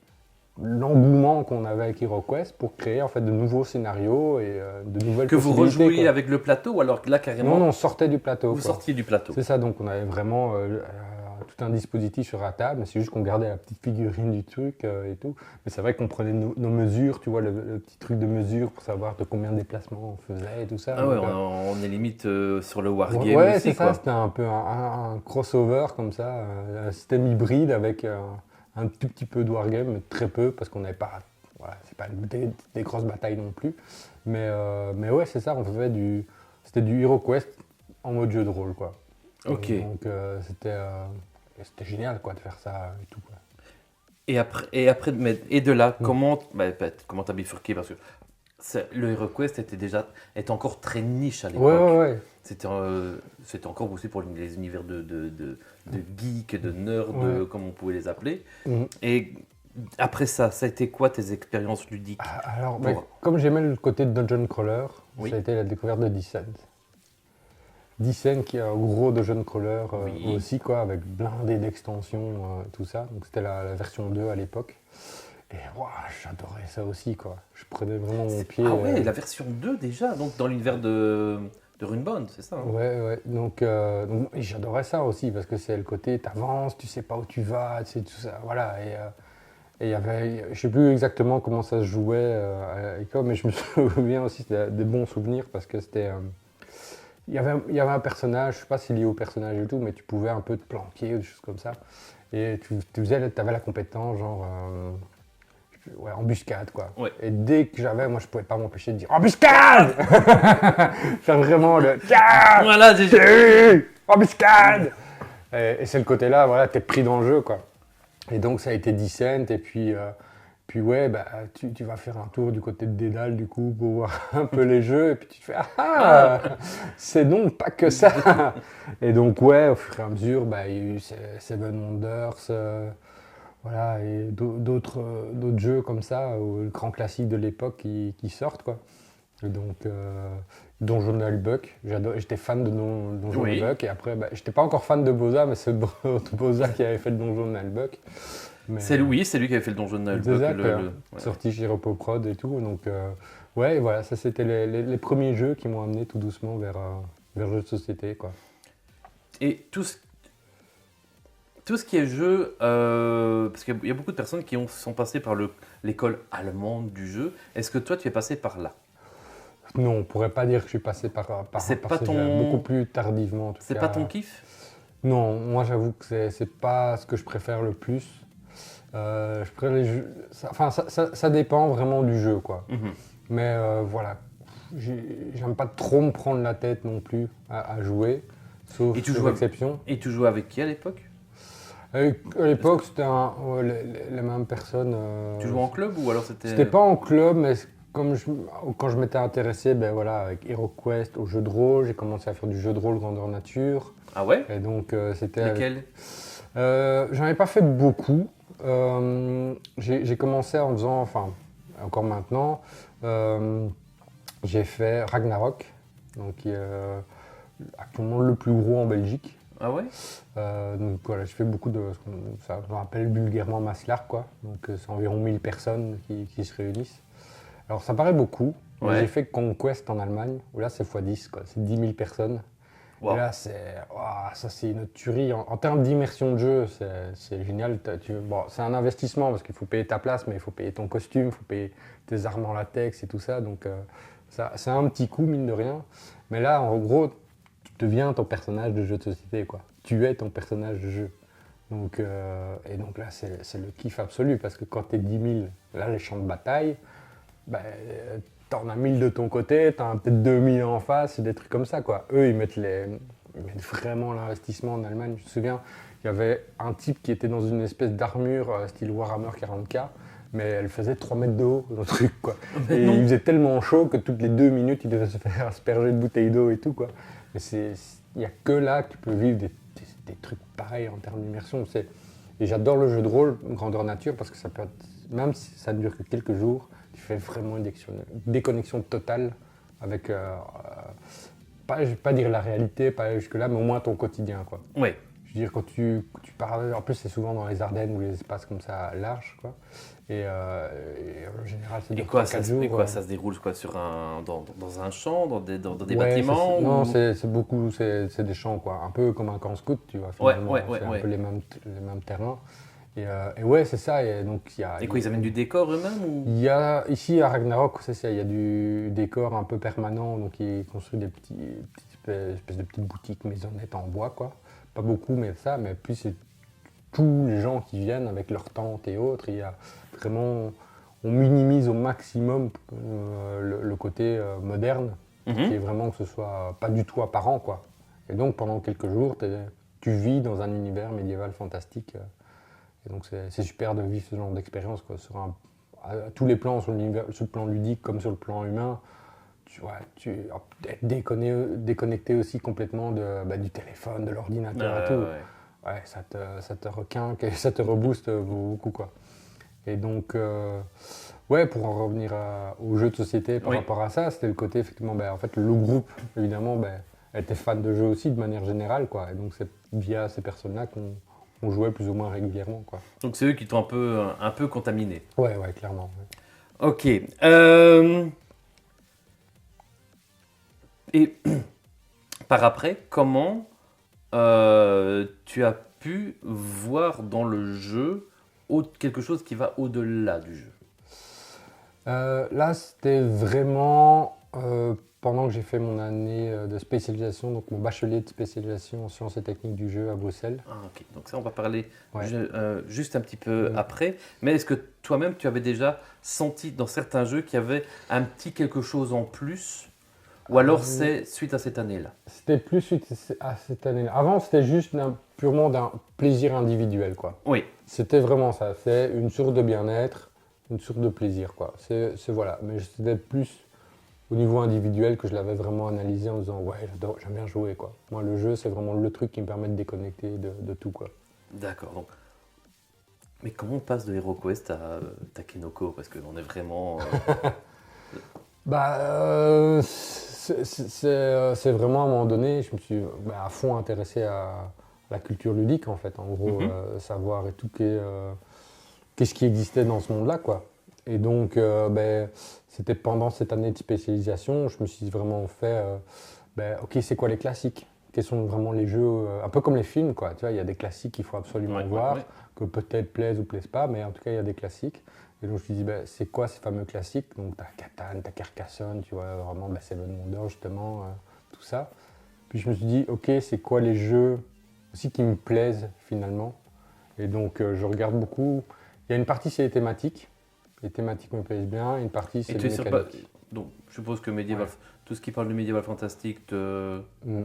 l'engouement qu'on avait avec HeroQuest pour créer en fait de nouveaux scénarios et de nouvelles Que vous possibilités, rejouiez quoi. avec le plateau, ou alors là carrément, Non, on sortait du plateau, vous quoi. sortiez du plateau. C'est ça, donc on avait vraiment tout un dispositif sur la table, mais c'est juste qu'on gardait la petite figurine du truc et tout. Mais c'est vrai qu'on prenait nos mesures, tu vois, le petit truc de mesure pour savoir de combien de déplacements on faisait et tout ça. Ah ouais, Donc, on est limite sur le wargame ouais, aussi, c'est ça, quoi. c'était un peu un crossover comme ça, un système hybride avec un tout petit peu de wargame, mais très peu, parce qu'on n'avait pas, voilà, c'est pas des grosses batailles non plus. Mais ouais, c'est ça, c'était du HeroQuest en mode jeu de rôle, quoi. Ok. Donc c'était génial, quoi, de faire ça et tout, quoi. Et de là, comment t'as bifurqué? Parce que le HeroQuest était encore très niche à l'époque. Ouais. C'était encore aussi pour les univers de geeks, de nerds, Ouais. comme on pouvait les appeler. Mhm. Et après ça a été quoi tes expériences ludiques? Alors, Pour- comme j'aimais le côté de Dungeon Crawler, Oui. ça a été la découverte de Descent. Descent qui est un gros Dungeon Crawler Oui. aussi, quoi, avec blindé d'extensions, tout ça. Donc c'était la version 2 à l'époque. Et ouah, j'adorais ça aussi, quoi. Je prenais vraiment mon pied. Ah ouais, la version 2 déjà, donc dans l'univers de Runebound, c'est ça? Hein. Ouais. Donc, et j'adorais ça aussi parce que c'est le côté, t'avances, tu sais pas où tu vas, tu sais, tout ça. Voilà. Et il y avait, je sais plus exactement comment ça se jouait à l'école, mais je me souviens aussi, c'était des bons souvenirs parce que c'était. Il y avait un personnage, je sais pas s'il est lié au personnage et tout, mais tu pouvais un peu te planquer ou des choses comme ça. Et tu avais la compétence, genre. Ouais, embuscade, quoi. Ouais. Et dès que j'avais, moi, je pouvais pas m'empêcher de dire embuscade. Faire vraiment le tiens, Voilà, embuscade. Et c'est le côté-là, voilà, t'es pris dans le jeu, quoi. Et donc, ça a été Descent, et puis ouais, bah, tu vas faire un tour du côté de Dédale, du coup, pour voir un peu les jeux, et puis tu te fais ah, c'est donc pas que ça. Et donc, ouais, au fur et à mesure, bah, il y a eu Seven Wonders. Voilà, et d'autres jeux comme ça, le grand classique de l'époque qui sortent, quoi. Et donc, Donjon Nullbuck, j'étais fan de Donjon Oui. Nullbuck, et après, bah, j'étais pas encore fan de Boza, mais c'est Boza qui avait fait le Donjon Nullbuck. Mais, c'est lui qui avait fait le donjon de Nullbuck. c'est ça, Ouais. sorti chez Repoprod et tout, donc ouais, voilà, ça c'était les premiers jeux qui m'ont amené tout doucement vers le jeu de société, quoi. Et tout ce qui est jeu, parce qu'il y a beaucoup de personnes qui sont passées par l'école allemande du jeu. Est-ce que toi, tu es passé par là? Non, on pourrait pas dire que je suis passé par C'est par pas ces ton- jeux, beaucoup plus tardivement en tout C'est cas. pas ton kiff? Non, moi j'avoue que c'est pas ce que je préfère le plus. Je préfère les jeux. Ça dépend vraiment du jeu, quoi. Mhm. Mais voilà, j'aime pas trop me prendre la tête non plus à jouer, sauf Et tu sur joues à- exception. Et tu jouais avec qui à l'époque? À l'époque, c'était ouais, les mêmes personnes. Tu jouais en club ou alors c'était... C'était pas en club, mais quand je m'étais intéressé, ben voilà, avec HeroQuest au jeu de rôle, j'ai commencé à faire du jeu de rôle grandeur nature. Ah ouais? Et donc c'était. Lesquels? J'en ai pas fait beaucoup. J'ai commencé en faisant, enfin, encore maintenant, j'ai fait Ragnarok, donc qui est actuellement le plus gros en Belgique. Ah ouais? Donc voilà, je fais beaucoup de ça on appelle vulgairement Maslar, quoi. Donc c'est environ 1000 personnes qui se réunissent. Alors ça paraît beaucoup, mais Ouais. j'ai fait Conquest en Allemagne, où là c'est x10, quoi. C'est 10 000 personnes. Wow. Et là, ça c'est une tuerie. En termes d'immersion de jeu, c'est génial. Bon, c'est un investissement parce qu'il faut payer ta place, mais il faut payer ton costume, il faut payer tes armes en latex et tout ça. Donc, c'est un petit coût, mine de rien. Mais là, en gros, tu deviens ton personnage de jeu de société, quoi. Tu es ton personnage de jeu. Donc, et donc là, c'est le kiff absolu, parce que quand tu es 10 000, là, les champs de bataille, ben, t'en as 1000 de ton côté, t'en as peut-être 2000 en face, des trucs comme ça, quoi. Eux, ils mettent vraiment l'investissement en Allemagne. Je me souviens, il y avait un type qui était dans une espèce d'armure style Warhammer 40K, mais elle faisait 3 mètres de haut, le truc, quoi. Et il faisait tellement chaud que toutes les 2 minutes, il devait se faire asperger de bouteilles d'eau et tout, quoi. Mais il n'y a que là que tu peux vivre des trucs pareils en termes d'immersion. Et j'adore le jeu de rôle, grandeur nature, parce que ça peut être, même si ça ne dure que quelques jours, tu fais vraiment une déconnexion totale avec, je vais pas dire la réalité, pas jusque-là, mais au moins ton quotidien, quoi. Oui. Je veux dire, quand tu parles, en plus c'est souvent dans les Ardennes ou les espaces comme ça larges, quoi. Et en général, c'est Et quoi, ça, 4 jours. et quoi, ça se déroule quoi, dans un champ, dans des Ouais, bâtiments non, ou... c'est beaucoup, c'est des champs, quoi. Un peu comme un camp scout, tu vois, finalement. C'est un peu les mêmes terrains. Et ouais, c'est ça. Et donc, Et quoi, ils amènent du décor eux-mêmes ou... il y a, ici à Ragnarok, c'est ça, il y a du décor un peu permanent. Donc, ils construisent des espèces de petites boutiques maisonnettes en bois, quoi. Pas beaucoup, mais ça. Mais puis, c'est tous les gens qui viennent avec leurs tentes et autres. Il y a vraiment, on minimise au maximum le côté moderne, qui est vraiment que ce soit pas du tout apparent, quoi. Et donc, pendant quelques jours, tu vis dans un univers médiéval fantastique. Et donc c'est super de vivre ce genre d'expérience, quoi, à tous les plans, sur le plan ludique comme sur le plan humain. Être déconnecté aussi complètement du téléphone, de l'ordinateur et tout. Ouais, ça te requinque et ça te rebooste beaucoup, quoi. Et donc, ouais, pour en revenir au jeu de société par rapport à ça, c'était le côté, effectivement, en fait, le groupe, évidemment, était fan de jeux aussi de manière générale, quoi. Et donc c'est via ces personnes-là qu'on jouait plus ou moins régulièrement, quoi. Donc c'est eux qui t'ont un peu contaminé. Ouais, clairement. Ouais. Ok. Et par après, comment tu as pu voir dans le jeu quelque chose qui va au-delà du jeu? Là, c'était vraiment pendant que j'ai fait mon année de spécialisation, donc mon bachelier de spécialisation en sciences et techniques du jeu à Bruxelles. Ah, ok. Donc ça, on va parler juste un petit peu après. Mais est-ce que toi-même, tu avais déjà senti dans certains jeux qu'il y avait un petit quelque chose en plus? Ou alors c'est suite à cette année-là? C'était plus suite à cette année-là. Avant, c'était juste purement d'un plaisir individuel, quoi. Oui. C'était vraiment ça. C'est une source de bien-être, une source de plaisir, quoi. Voilà. Mais c'était plus au niveau individuel que je l'avais vraiment analysé en disant ouais, j'aime bien jouer, quoi. Moi, le jeu, c'est vraiment le truc qui me permet de déconnecter de tout, quoi. D'accord. Donc, mais comment on passe de HeroQuest à Takenoko? Parce qu'on est vraiment... c'est vraiment à un moment donné, je me suis à fond intéressé à la culture ludique, en fait. En gros, savoir et tout qu'est-ce qui existait dans ce monde-là, quoi. Et donc, c'était pendant cette année de spécialisation, je me suis vraiment fait, ok, c'est quoi les classiques? Quels sont vraiment les jeux, un peu comme les films, quoi. Tu vois, il y a des classiques qu'il faut absolument voir, que peut-être plaisent ou plaisent pas, mais en tout cas, il y a des classiques. Et donc, je me suis dit, c'est quoi ces fameux classiques? Donc, t'as Catan, t'as Carcassonne, tu vois, vraiment, Seven Wonders, justement, tout ça. Puis, je me suis dit, ok, c'est quoi les jeux aussi qui me plaisent, finalement? Et donc, je regarde beaucoup. Il y a une partie, c'est les thématiques. Les thématiques me plaisent bien. Une partie, c'est les mécaniques. Donc, je suppose que médiéval, tout ce qui parle de médiéval fantastique te... Mm.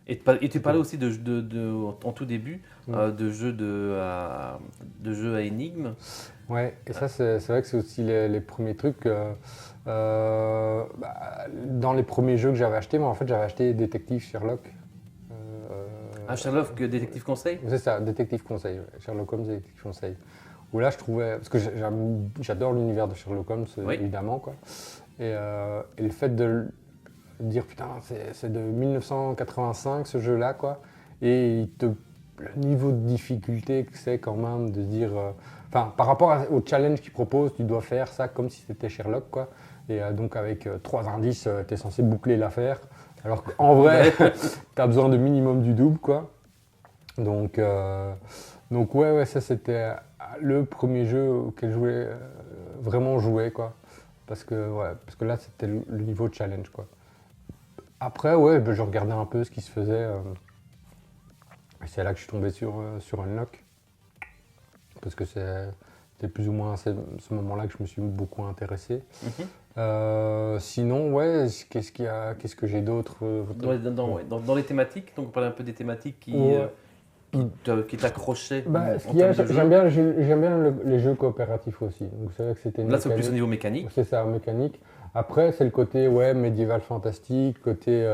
Et tu parlais aussi en tout début de jeux à énigmes. Ouais, et ça, c'est vrai que c'est aussi les premiers trucs. Dans les premiers jeux que j'avais achetés, moi, en fait, j'avais acheté Détective Sherlock. Sherlock, Détective Conseil? C'est ça, Détective Conseil. Sherlock Holmes, Détective Conseil. Où là, je trouvais. Parce que j'adore l'univers de Sherlock Holmes, évidemment, quoi. Et le fait de dire, putain, c'est de 1985 ce jeu-là, quoi. Et le niveau de difficulté que c'est quand même de se dire. Par rapport au challenge qu'il propose, tu dois faire ça comme si c'était Sherlock, quoi. Et donc, avec 3 indices, tu es censé boucler l'affaire. Alors qu'en vrai, tu as besoin de minimum du double, quoi. Donc ouais, ça c'était le premier jeu auquel je voulais vraiment jouer, quoi. Parce que là, c'était le niveau de challenge, quoi. Après, ouais, ben, je regardais un peu ce qui se faisait. Et c'est là que je suis tombé sur Unlock. Parce que c'est plus ou moins à ce moment-là que je me suis beaucoup intéressé. Mhm. Sinon, ouais, qu'est-ce que j'ai d'autre Dans les thématiques, donc on parlait un peu des thématiques Ouais. qui t'accrochaient Bah, ce en qu'il y a, termes de j'aime jeu. bien, les jeux coopératifs aussi. Donc c'est vrai que c'était une Là, c'est plus au mécanique. niveau mécanique. C'est ça, mécanique. Après, c'est le côté ouais, médiéval fantastique, côté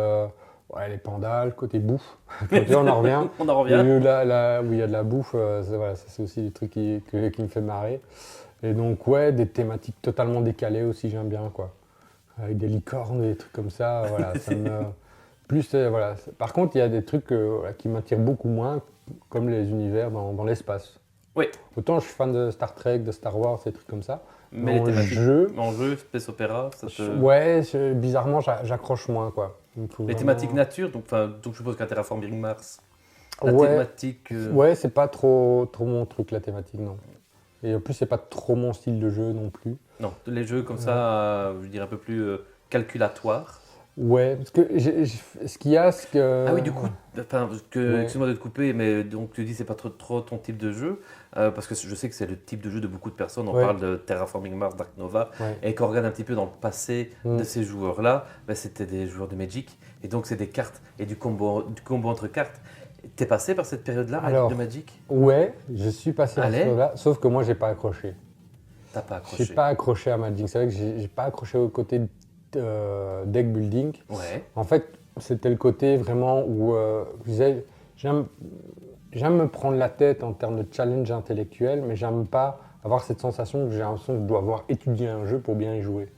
ouais, les pandas, le côté bouffe. Donc là, on en revient. On en Les revient. jeux là, où il y a de la bouffe, voilà, ça, c'est aussi des trucs qui me fait marrer. Et donc, ouais, des thématiques totalement décalées aussi, j'aime bien, quoi. Avec des licornes, des trucs comme ça, voilà, ça me... Plus, voilà. Par contre, il y a des trucs voilà, qui m'attirent beaucoup moins, comme les univers dans l'espace. Oui, Autant je suis fan de Star Trek, de Star Wars, des trucs comme ça. mais les thématiques en jeu, space opéra, Ouais, bizarrement, j'accroche moins, quoi. Il me faut les vraiment- thématiques nature, donc je suppose qu'un terraforming Mars, la Ouais, thématique. ouais, c'est pas trop mon truc, la thématique, non. Et en plus, c'est pas trop mon style de jeu non plus. Non, les jeux comme ça, je dirais un peu plus calculatoires. Ouais, parce que ce qu'il y a, c'est que... Ah oui, du coup, enfin, Ouais. excuse-moi de te couper, mais donc tu dis c'est pas trop ton type de jeu, parce que je sais que c'est le type de jeu de beaucoup de personnes. On Ouais. parle de Terraforming Mars, Dark Nova, Ouais. et quand on regarde un petit peu dans le passé Mm. de ces joueurs-là, ben, c'était des joueurs de Magic, et donc c'est des cartes et du combo entre cartes. T'es passé par cette période-là Alors, de Magic? Ouais, je suis passé à Allez. ce là sauf que moi, j'ai pas accroché. T'as pas J'ai accroché? pas accroché à Magic. C'est vrai que j'ai pas accroché au côté deck building. Ouais. En fait, c'était le côté vraiment où je disais, j'aime me prendre la tête en termes de challenge intellectuel, mais j'aime pas avoir cette sensation que j'ai l'impression que je dois avoir étudié un jeu pour bien y jouer.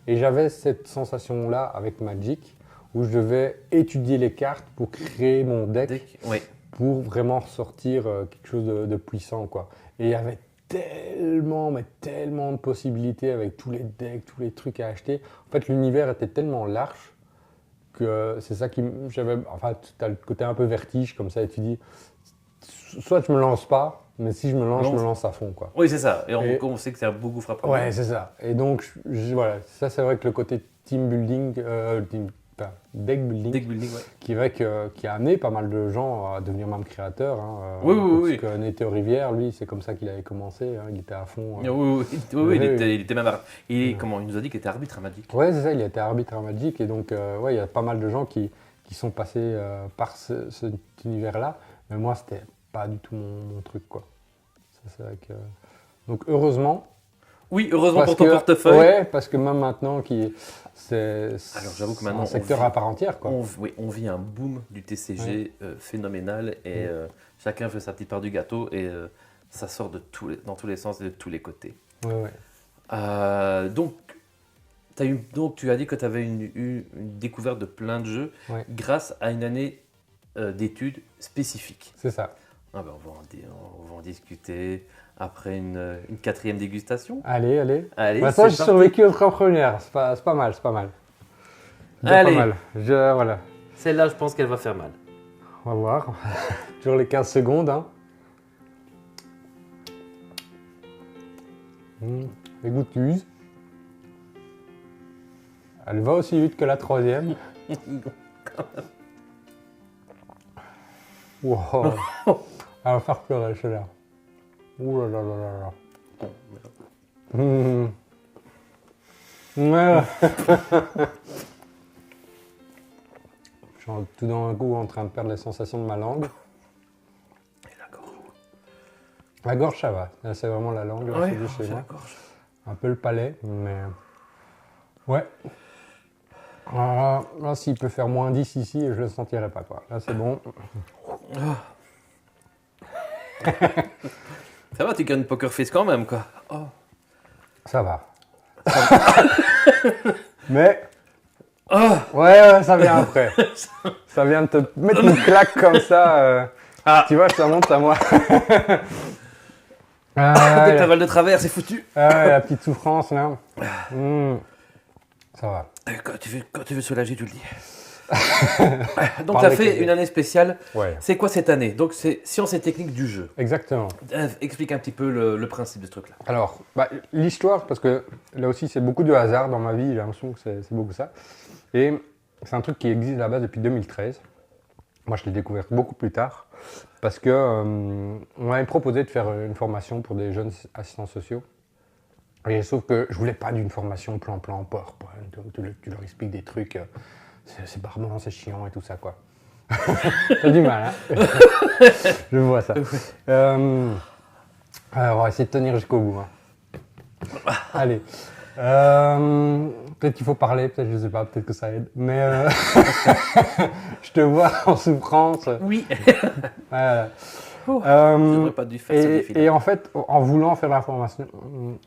Et j'avais cette sensation-là avec Magic, où je devais étudier les cartes pour créer mon deck, Ouais. pour vraiment ressortir quelque chose de puissant, quoi. Et il y avait tellement, mais tellement de possibilités avec tous les decks, tous les trucs à acheter. En fait, l'univers était tellement large que c'est ça j'avais, enfin, tu as le côté un peu vertige comme ça et tu dis, soit je me lance pas, mais si je me lance, je me lance à fond, quoi. Oui, c'est ça. Et Et- on sait que c'est beaucoup frappant. Ouais, c'est ça. Et donc, voilà, ça c'est vrai que le côté team building, enfin, deck building, Deck building, ouais. qui a amené pas mal de gens à devenir même créateurs. Hein, Oui. parce que Neteo Rivière, lui, c'est comme ça qu'il avait commencé. Hein, il était à fond. Oui, il était même. Ouais. Comment il nous a dit qu'il était arbitre à Magic. Ouais, c'est ça, il était arbitre à Magic. Et donc, ouais, il y a pas mal de gens qui sont passés par cet univers-là. Mais moi, c'était pas du tout mon truc, quoi. Ça, c'est vrai que... Donc, heureusement. Oui, heureusement Parce pour ton que- portefeuille. Ouais, parce que même maintenant, c'est Alors, j'avoue que c'est maintenant, un secteur à part entière, quoi. On vit un boom du TCG phénoménal et chacun fait sa petite part du gâteau et ça sort dans tous les sens et de tous les côtés. Ouais, ouais. Donc, tu as dit que tu avais eu une découverte de plein de jeux Ouais. grâce à une année d'études spécifiques. C'est ça. Ah ben, on va en discuter après une quatrième dégustation. Allez. Allez, Bah, ça, c'est j'ai parti. survécu aux 3 premières. C'est pas mal. Déjà Allez. pas mal. Voilà. Celle-là, je pense qu'elle va faire mal. On va voir. Toujours les 15 secondes. Hein. Les goûteuses. Elle va aussi vite que la troisième. Wow. Elle va faire pleurer celle-là. Ouh là là là là là. Ouais. Je suis tout d'un coup en train de perdre les sensations de ma langue. Et la gorge. La gorge, ça va. Là, c'est vraiment la langue. Là, Ouais, c'est juste chez j'ai moi. la gorge. Un peu le palais, mais... Ouais. Là, s'il peut faire moins 10 ici, je le sentirai pas, quoi. Là, c'est bon. Ça va, tu gagnes Poker Face quand même, quoi. Oh. Ça va. Mais... Oh. Ouais, ça vient après. Ça vient de te mettre une claque comme ça. Tu vois, ça monte à moi. Des la, cavales de travers, c'est foutu. la petite souffrance, là. Ça va. Quand tu veux soulager, tu le dis. Donc, Par tu as les fait cavaliers. une année spéciale. Ouais, C'est quoi cette année? Donc, c'est sciences et techniques du jeu. exactement. Explique un petit peu le principe de ce truc-là. Alors, l'histoire, parce que là aussi, c'est beaucoup de hasard dans ma vie, j'ai l'impression que c'est beaucoup ça. Et c'est un truc qui existe là-bas depuis 2013. Moi, je l'ai découvert beaucoup plus tard parce que on m'avait proposé de faire une formation pour des jeunes assistants sociaux. Et sauf que je voulais pas d'une formation plan-plan, PowerPoint, tu leur expliques des trucs, c'est barbant, c'est chiant et tout ça, quoi. T'as du mal, hein. Je vois ça. On va essayer de tenir jusqu'au bout. Hein. Allez. Peut-être qu'il faut parler, peut-être, je sais pas, peut-être que ça aide. Mais je te vois en souffrance. Oui. Voilà. Je n'aurais pas dû faire ce défi. Et en fait, en voulant faire la formation,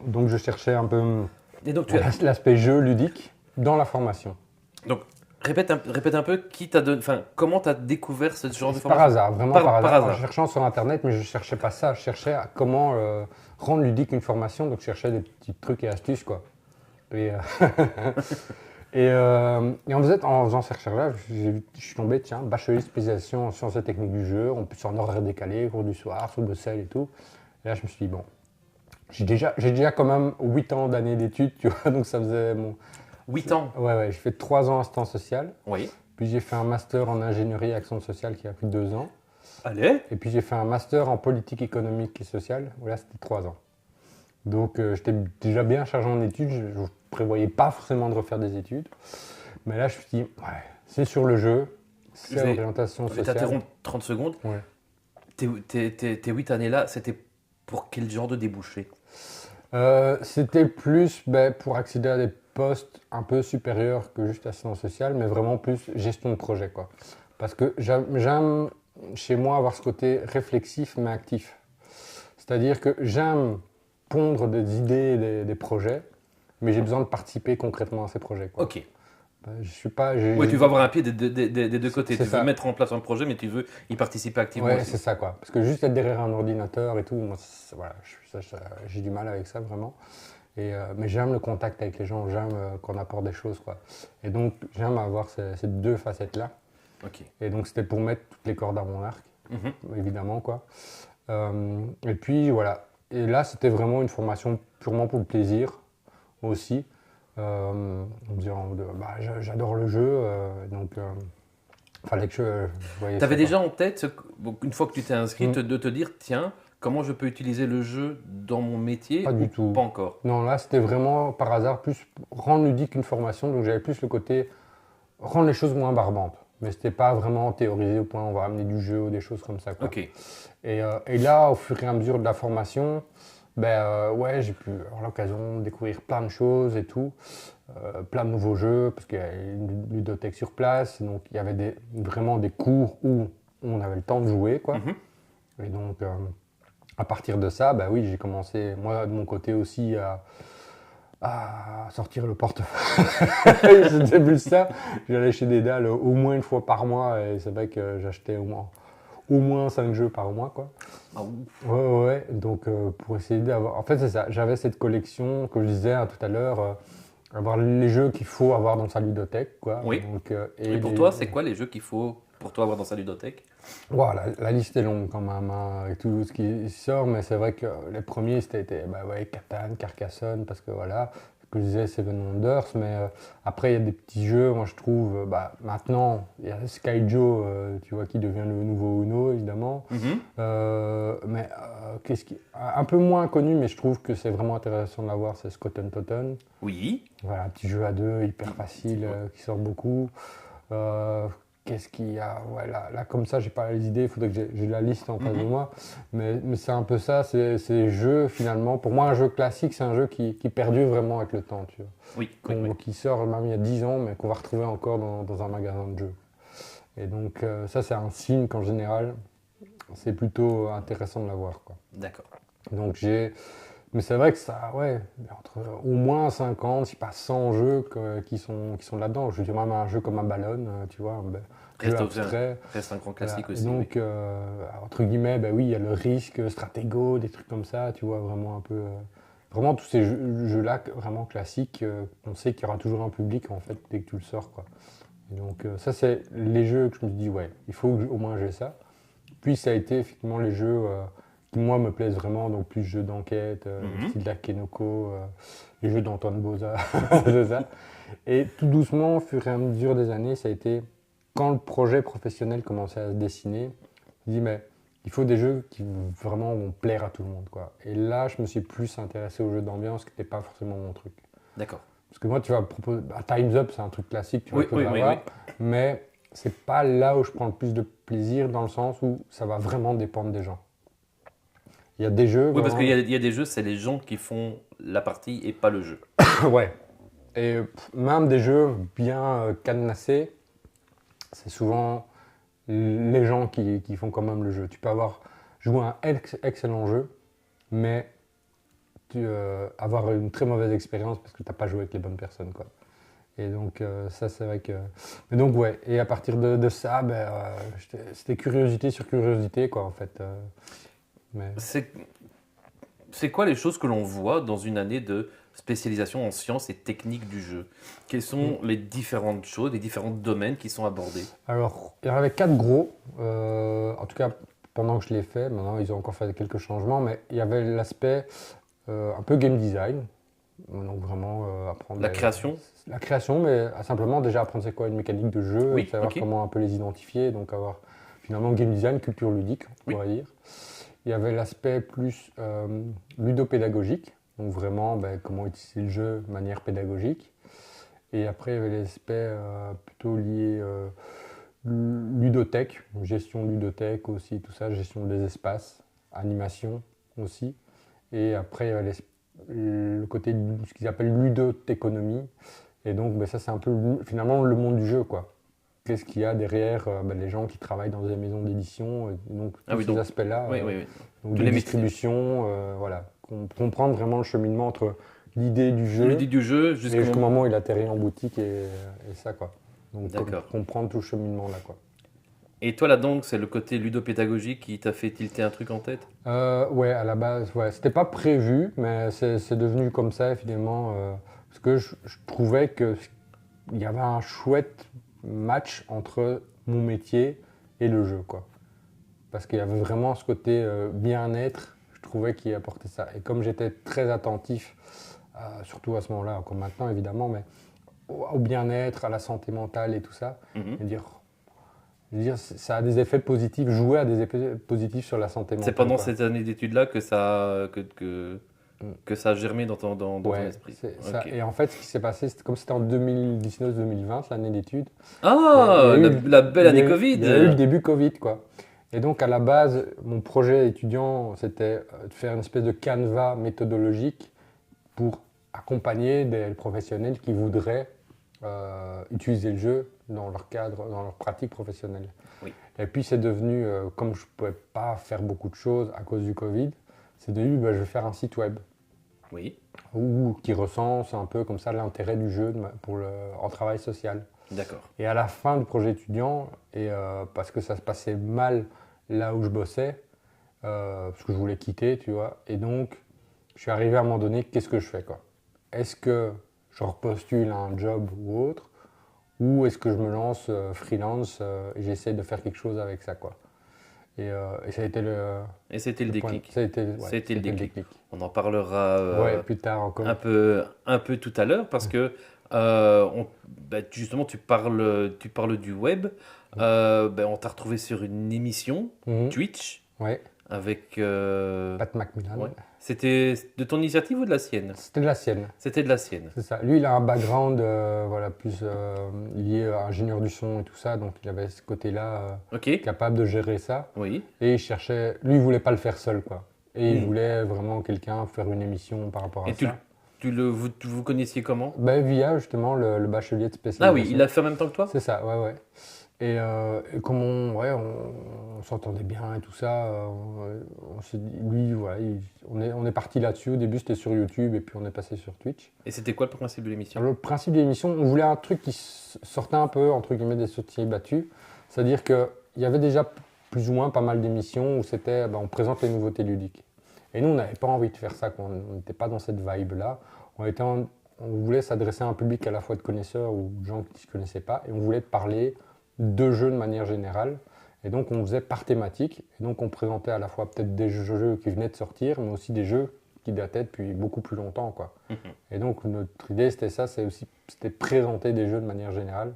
donc je cherchais un peu Et donc, l'aspect jeu ludique dans la formation. Donc, répète un peu comment tu as découvert ce genre de Par formation? hasard, vraiment par hasard. En cherchant sur internet, mais je ne cherchais pas ça, je cherchais à comment rendre ludique une formation, donc je cherchais des petits trucs et astuces, quoi. Et, en faisant ces recherches-là, je suis tombé, tiens, bachelier spécialisation en sciences et techniques du jeu, en plus en horaire décalé, cours du soir, sous Bruxelles et tout. Et là, je me suis dit, bon, j'ai déjà quand même 8 ans d'années d'études, tu vois, donc ça faisait... 8 ans? Ouais, j'ai fait 3 ans assistant social. Oui. Puis j'ai fait un master en ingénierie et action sociale qui a pris 2 ans. Allez. Et puis j'ai fait un master en politique économique et sociale, où là c'était 3 ans. Donc j'étais déjà bien chargé en études, je ne prévoyais pas forcément de refaire des études. Mais là je me suis dit, ouais, c'est sur le jeu, c'est l'orientation sociale. Je vais t'interrompre 30 secondes. Ouais. Tes 8 années-là, c'était pour quel genre de débouché? C'était plus pour accéder à des postes un peu supérieurs que juste assistant social, mais vraiment plus gestion de projet, quoi. Parce que j'aime chez moi avoir ce côté réflexif mais actif. C'est-à-dire que j'aime pondre des idées, des projets, mais j'ai besoin de participer concrètement à ces projets, quoi. Ok. Je suis pas. Oui, tu vas avoir un pied des deux côtés. Tu veux mettre en place un projet, mais tu veux y participer activement. Ouais, aussi. c'est ça, quoi. Parce que juste être derrière un ordinateur et tout, moi, voilà, j'ai du mal avec ça, vraiment. Mais j'aime le contact avec les gens, j'aime qu'on apporte des choses, quoi. Et donc, j'aime avoir ces deux facettes-là. Ok. Et donc, c'était pour mettre toutes les cordes à mon arc, évidemment, quoi. Et puis, voilà. Et là, c'était vraiment une formation purement pour le plaisir, aussi. J'adore le jeu, donc fallait que je voyais. Tu avais déjà en tête, une fois que tu t'es inscrit, de te dire, tiens, comment je peux utiliser le jeu dans mon métier? Pas du tout. Pas encore. Non, là, c'était vraiment par hasard, plus rendre ludique une formation, donc j'avais plus le côté rendre les choses moins barbantes. Mais c'était pas vraiment théorisé au point où on va amener du jeu ou des choses comme ça, quoi. Ok. Et là, au fur et à mesure de la formation, j'ai pu avoir l'occasion de découvrir plein de choses et tout, plein de nouveaux jeux, parce qu'il y a une ludothèque sur place, donc il y avait vraiment des cours où on avait le temps de jouer, quoi. Et donc, à partir de ça, oui, j'ai commencé, moi, de mon côté aussi, à sortir le portefeuille. C'était plus ça. J'allais chez Dédale au moins une fois par mois, et c'est vrai que j'achetais au moins 5 jeux par mois, quoi. Ah, Ouais. Donc, pour essayer d'avoir... En fait, c'est ça. J'avais cette collection, comme je disais tout à l'heure, avoir les jeux qu'il faut avoir dans sa ludothèque, quoi. Oui. Donc, et pour toi, c'est quoi les jeux qu'il faut pour toi avoir dans sa ludothèque? Voilà, la liste est longue quand même, hein, avec tout ce qui sort, mais c'est vrai que les premiers, c'était Catan, Carcassonne, parce que voilà, que je disais Seven Wonders, mais après il y a des petits jeux, moi je trouve, maintenant il y a Skyjo, tu vois, qui devient le nouveau Uno évidemment, un peu moins connu, mais je trouve que c'est vraiment intéressant de l'avoir, c'est Scott Totten. Oui. Voilà, un petit jeu à deux, hyper facile, qui sort beaucoup. Qu'est-ce qu'il y a? Là, comme ça, j'ai pas les idées, il faudrait que j'ai la liste en face de moi. Mais c'est un peu ça, c'est les jeux finalement. Pour moi, un jeu classique, c'est un jeu qui perdure vraiment avec le temps, tu vois. Oui. Qui sort même il y a 10 ans, mais qu'on va retrouver encore dans un magasin de jeux. Et donc, ça, c'est un signe qu'en général, c'est plutôt intéressant de l'avoir, quoi. D'accord. Donc, mais c'est vrai que ça, entre au moins 50, si pas 100 jeux qui sont là-dedans. Je veux dire, même un jeu comme un ballon, tu vois, Reste un grand classique aussi. Donc, entre guillemets, oui, il y a le risque, Stratego, des trucs comme ça, tu vois, vraiment un peu... vraiment tous ces jeux-là, vraiment classiques, on sait qu'il y aura toujours un public, en fait, dès que tu le sors, quoi. Et donc, ça, c'est les jeux que je me dis, il faut au moins j'ai ça. Puis, ça a été, effectivement, les jeux... moi me plaisent vraiment, donc plus jeux d'enquête, Mhm. style la Kenoko, les jeux d'Antoine Boza, c'est ça. Et tout doucement, au fur et à mesure des années, ça a été quand le projet professionnel commençait à se dessiner, je me dis mais il faut des jeux qui vraiment vont plaire à tout le monde, quoi. Et là, je me suis plus intéressé aux jeux d'ambiance, qui n'était pas forcément mon truc. D'accord. Parce que moi, tu vas proposer, Time's Up, c'est un truc classique, tu vois, Oui, il faut oui, oui, oui. l'avoir, mais c'est pas là où je prends le plus de plaisir, dans le sens où ça va vraiment dépendre des gens. Il y a des jeux, Oui, parce qu'il vraiment. y a des jeux, c'est les gens qui font la partie et pas le jeu. Ouais. Et même des jeux bien cadenassés, c'est souvent les gens qui font quand même le jeu. Tu peux avoir joué un excellent jeu, mais avoir une très mauvaise expérience parce que tu n'as pas joué avec les bonnes personnes, quoi. Et donc, ça, c'est vrai que. Mais donc, ouais. Et à partir de ça, c'était curiosité sur curiosité, quoi, en fait. Mais... C'est c'est quoi les choses que l'on voit dans une année de spécialisation en sciences et techniques du jeu? Quelles sont les différentes choses, les différents domaines qui sont abordés? Alors, il y en avait quatre gros. En tout cas, pendant que je l'ai fait, maintenant, ils ont encore fait quelques changements, mais il y avait l'aspect un peu game design. Donc, vraiment apprendre La création? la création, mais simplement déjà apprendre c'est quoi une mécanique de jeu, Oui, savoir ok. comment un peu les identifier, donc avoir finalement game design, culture ludique, on Oui. pourrait dire. Il y avait l'aspect plus ludopédagogique, donc vraiment comment utiliser le jeu de manière pédagogique. Et après, il y avait l'aspect plutôt lié ludothèque, gestion ludothèque aussi, tout ça, gestion des espaces, animation aussi. Et après, il y avait le côté de ce qu'ils appellent ludothéconomie. Et donc, ça, c'est un peu finalement le monde du jeu, quoi. Qu'est-ce qu'il y a derrière les gens qui travaillent dans des maisons d'édition, donc Ah tous oui, ces donc, aspects-là, oui, oui, oui. donc Tous de les métiers. distribution, voilà. Comprendre vraiment le cheminement entre l'idée du jeu L'idée du jeu et jusqu'au jusqu'au moment. moment où il atterrit en boutique et ça, quoi. Donc, D'accord. comprendre tout le cheminement-là, quoi. Et toi, là, donc, c'est le côté ludopédagogique qui t'a fait tilter un truc en tête? Ouais, à la base, ouais. C'était pas prévu, mais c'est devenu comme ça, finalement, parce que je trouvais qu'il y avait un chouette match entre mon métier et le jeu, quoi. Parce qu'il y avait vraiment ce côté bien-être, je trouvais qu'il apportait ça. Et comme j'étais très attentif, surtout à ce moment-là, encore maintenant évidemment, mais au bien-être, à la santé mentale et tout ça, Mhm. et je veux dire, ça a des effets positifs, jouer a des effets positifs sur la santé C'est mentale, pendant quoi. cette année d'études-là que Mm. que ça a germé dans ton Ouais, esprit. c'est ça. Ok. Et en fait, ce qui s'est passé, comme c'était en 2019-2020, l'année d'études, il y a Ah, eu, la belle année il y a eu le Covid! début Covid, quoi. Et donc, à la base, mon projet étudiant, c'était de faire une espèce de canevas méthodologique pour accompagner des professionnels qui voudraient utiliser le jeu dans leur cadre, dans leur pratique professionnelle. Oui. Et puis, c'est devenu, comme je ne pouvais pas faire beaucoup de choses à cause du Covid, c'est devenu, je vais faire un site web Oui, qui recense un peu comme ça l'intérêt du jeu en travail social. d'accord. Et à la fin du projet étudiant, parce que ça se passait mal là où je bossais, parce que je voulais quitter, tu vois, et donc je suis arrivé à un moment donné, qu'est-ce que je fais, quoi? Est-ce que je repostule à un job ou autre, ou est-ce que je me lance freelance et j'essaie de faire quelque chose avec ça, quoi? Et ça a été Et c'était le le point, déclic. ça a été, ouais, C'était le c'était le déclic. déclic. On en parlera Ouais, plus tard encore. un peu tout à l'heure parce que justement tu parles du web. On t'a retrouvé sur une émission Mhm. Twitch Ouais, avec. Pat Macmillan. Ouais. C'était de ton initiative ou de la sienne? C'était de la sienne. C'était de la sienne. C'est ça. Lui, il a un background voilà, plus lié à ingénieur du son et tout ça, donc il avait ce côté-là Ok. capable de gérer ça. Oui. Et il cherchait, lui, il voulait pas le faire seul, quoi. Et il Hmm. voulait vraiment quelqu'un faire une émission par rapport à Et ça. vous connaissiez comment? Via justement le bachelier de Ah oui, il spécialisation. l'a fait en même temps que toi? C'est ça, ouais, ouais. Et comme on s'entendait bien et tout ça, on s'est dit, lui, voilà, on est parti là-dessus. Au début, c'était sur YouTube et puis on est passé sur Twitch. Et c'était quoi le principe de l'émission? Alors, le principe de l'émission, on voulait un truc qui sortait un peu, entre guillemets, des sentiers battus. C'est-à-dire qu'il y avait déjà plus ou moins pas mal d'émissions où c'était, on présente les nouveautés ludiques. Et nous, on n'avait pas envie de faire ça, quoi. On n'était pas dans cette vibe-là. On voulait s'adresser à un public à la fois de connaisseurs ou de gens qui ne se connaissaient pas. Et on voulait parler de jeux de manière générale. Et donc on faisait par thématique. Et donc on présentait à la fois peut-être des jeux qui venaient de sortir, mais aussi des jeux qui dataient depuis beaucoup plus longtemps, quoi. Et donc notre idée c'était ça, c'était présenter des jeux de manière générale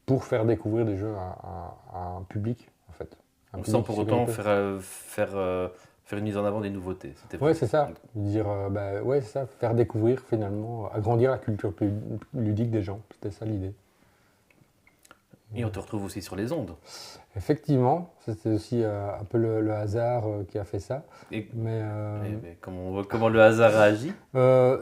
pour faire découvrir des jeux à un public, en fait. Un Sans public pour qui autant peut- faire une mise en avant des nouveautés. C'était Ouais, vraiment- c'est ça. Dire, ouais, c'est ça, faire découvrir finalement, agrandir la culture ludique des gens. C'était ça l'idée. Et on te retrouve aussi sur les ondes. Effectivement, c'était aussi un peu le hasard qui a fait ça. Et, Mais mais comment le hasard a agi?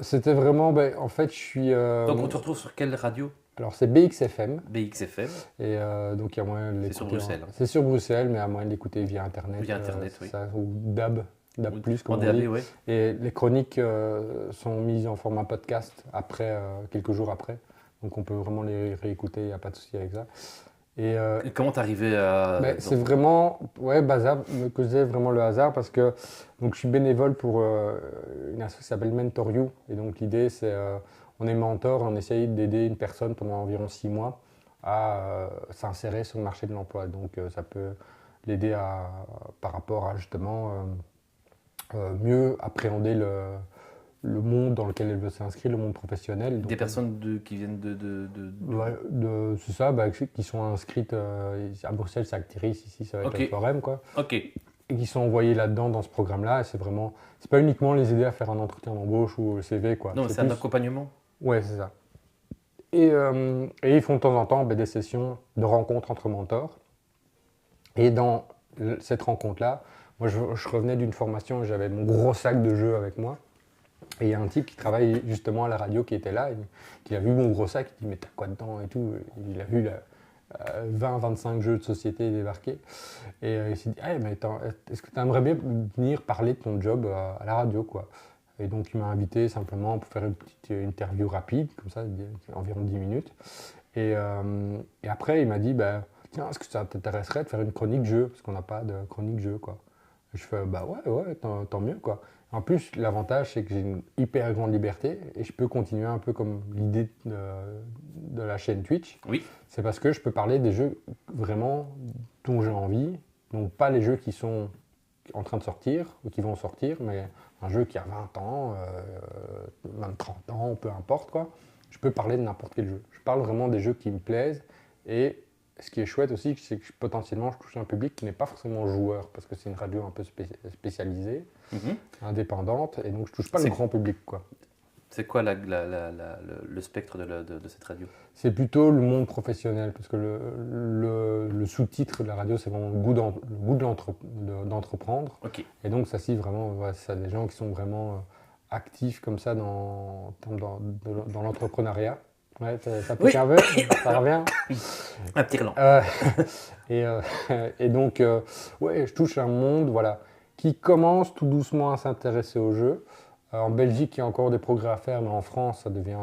c'était vraiment, en fait, je suis. Donc on te retrouve sur quelle radio? Alors c'est BXFM. BXFM. Et donc il y a moyen de l'écouter. C'est sur Bruxelles. C'est sur Bruxelles, mais il y a moyen de l'écouter via Internet. Via Internet, oui. Ça, ou DAB, DAB+, comme En on DAB, dit. ouais. Et les chroniques sont mises en format podcast après, quelques jours après. Donc on peut vraiment les réécouter, il n'y a pas de souci avec ça. Et Et comment t'es arrivé à... c'est vraiment, ouais, bazar, que je disais vraiment le hasard parce que donc, je suis bénévole pour une association qui s'appelle Mentor You. Et donc l'idée, c'est, on est mentor, on essaye d'aider une personne pendant environ 6 mois à s'insérer sur le marché de l'emploi. Donc ça peut l'aider par rapport à justement mieux appréhender le monde dans lequel elle veut s'inscrire, le monde professionnel. Donc, Des personnes qui viennent ouais, c'est ça, qui sont inscrites à Bruxelles, c'est Actiris, ici, ça va être Ok. le Forum, quoi. Ok. Et qui sont envoyés là-dedans, dans ce programme-là. Et c'est pas uniquement les aider à faire un entretien d'embauche ou le CV, quoi. Non, c'est un plus- accompagnement. Ouais, c'est ça. Et ils font de temps en temps des sessions de rencontres entre mentors. Et dans cette rencontre-là, moi, je revenais d'une formation et j'avais mon gros sac de jeux avec moi. Et il y a un type qui travaille justement à la radio qui était là, qui a vu mon gros sac, il dit mais t'as quoi dedans et tout. Il a vu 20-25 jeux de société débarquer. Et il s'est dit hey, mais attends, est-ce que tu aimerais bien venir parler de ton job à la radio, quoi. Et donc il m'a invité simplement pour faire une petite interview rapide, comme ça, environ 10 minutes. Et après il m'a dit tiens, est-ce que ça t'intéresserait de faire une chronique jeu, parce qu'on n'a pas de chronique jeu, quoi. Et je fais ouais, tant mieux, quoi. En plus, l'avantage, c'est que j'ai une hyper grande liberté et je peux continuer un peu comme l'idée de la chaîne Twitch. Oui. C'est parce que je peux parler des jeux vraiment dont j'ai envie. Donc pas les jeux qui sont en train de sortir ou qui vont sortir, mais un jeu qui a 20 ans, même 30 ans, peu importe, quoi. Je peux parler de n'importe quel jeu. Je parle vraiment des jeux qui me plaisent. Et ce qui est chouette aussi, c'est que potentiellement je touche un public qui n'est pas forcément joueur, parce que c'est une radio un peu spécialisée, indépendante, et donc je touche pas le C'est- grand public, quoi. C'est quoi le spectre de cette radio? C'est plutôt le monde professionnel, parce que le sous-titre de la radio, c'est vraiment le goût d'entreprendre. Ok. Et donc ça cible vraiment ça, des gens qui sont vraiment actifs comme ça dans l'entrepreneuriat. Ouais, ça pique Oui. un peu, ça revient. Un petit relent. Et, et donc, ouais, je touche un monde, voilà, qui commence tout doucement à s'intéresser au jeu. En Belgique, il y a encore des progrès à faire, mais en France, ça devient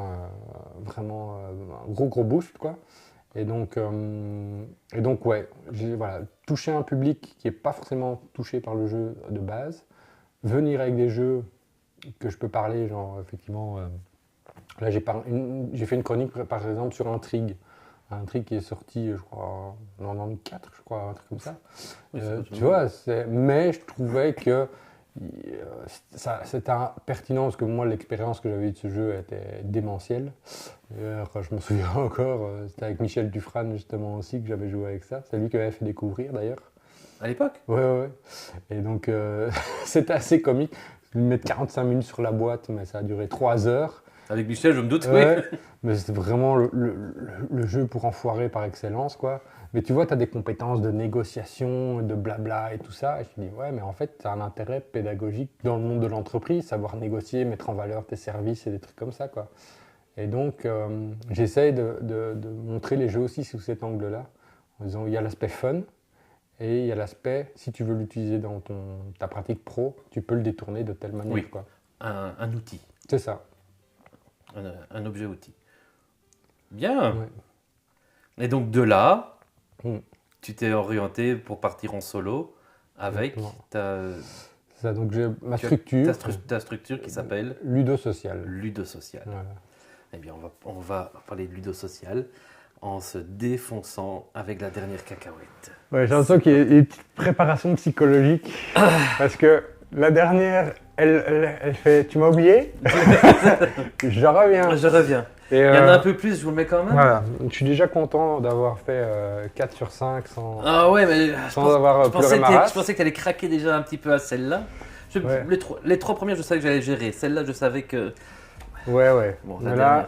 vraiment un gros boost, quoi. Et donc ouais, j'ai touché un public qui n'est pas forcément touché par le jeu de base, venir avec des jeux que je peux parler, genre effectivement, là j'ai fait une chronique par exemple sur Intrigue. Intrigue qui est sorti, je crois, en 94, je crois, un truc comme ça. Oui, c'est Tu vois, mais je trouvais que c'était pertinent parce que moi, l'expérience que j'avais eue de ce jeu était démentielle. Je me souviens encore, c'était avec Michel Dufrane justement aussi que j'avais joué avec ça. C'est lui qui m'avait fait découvrir d'ailleurs. À l'époque? Ouais. Et donc, c'était assez comique. Ils mettent 45 minutes sur la boîte, mais ça a duré 3 heures. Avec Michel, je me doute, Ouais, oui. mais c'était vraiment le jeu pour enfoirer par excellence, quoi. Mais tu vois, tu as des compétences de négociation, de blabla et tout ça. Et je me dis, ouais, mais en fait, tu as un intérêt pédagogique dans le monde de l'entreprise, savoir négocier, mettre en valeur tes services et des trucs comme ça, quoi. Et donc, j'essaye de montrer les jeux aussi sous cet angle-là, en disant, il y a l'aspect fun et il y a l'aspect, si tu veux l'utiliser dans ta pratique pro, tu peux le détourner de telle manière, Oui. quoi. Un outil, C'est ça. un objet outil. Bien. Ouais. Et donc de là, Mm. tu t'es orienté pour partir en solo avec Exactement. ta, C'est ça, donc j'ai ma tu as- structure. ta structure qui s'appelle Ludosocial. Ludosocial. Voilà. Eh bien, on va parler de Ludosocial. en se défonçant avec la dernière cacahuète. Ouais, j'ai l'impression qu'il y a une petite préparation psychologique. Parce que la dernière, elle fait « Tu m'as oublié ?» Je reviens. Je reviens. Et, Il y en a un peu plus, je vous le mets quand même. Voilà. Je suis déjà content d'avoir fait 4 sur 5 sans, Ah ouais, mais sans avoir pleuré ma race. je pensais que tu allais craquer déjà un petit peu à celle-là. Ouais. Les trois premières, je savais que j'allais gérer. Celle-là, je savais que... Ouais. Bon, Mais là,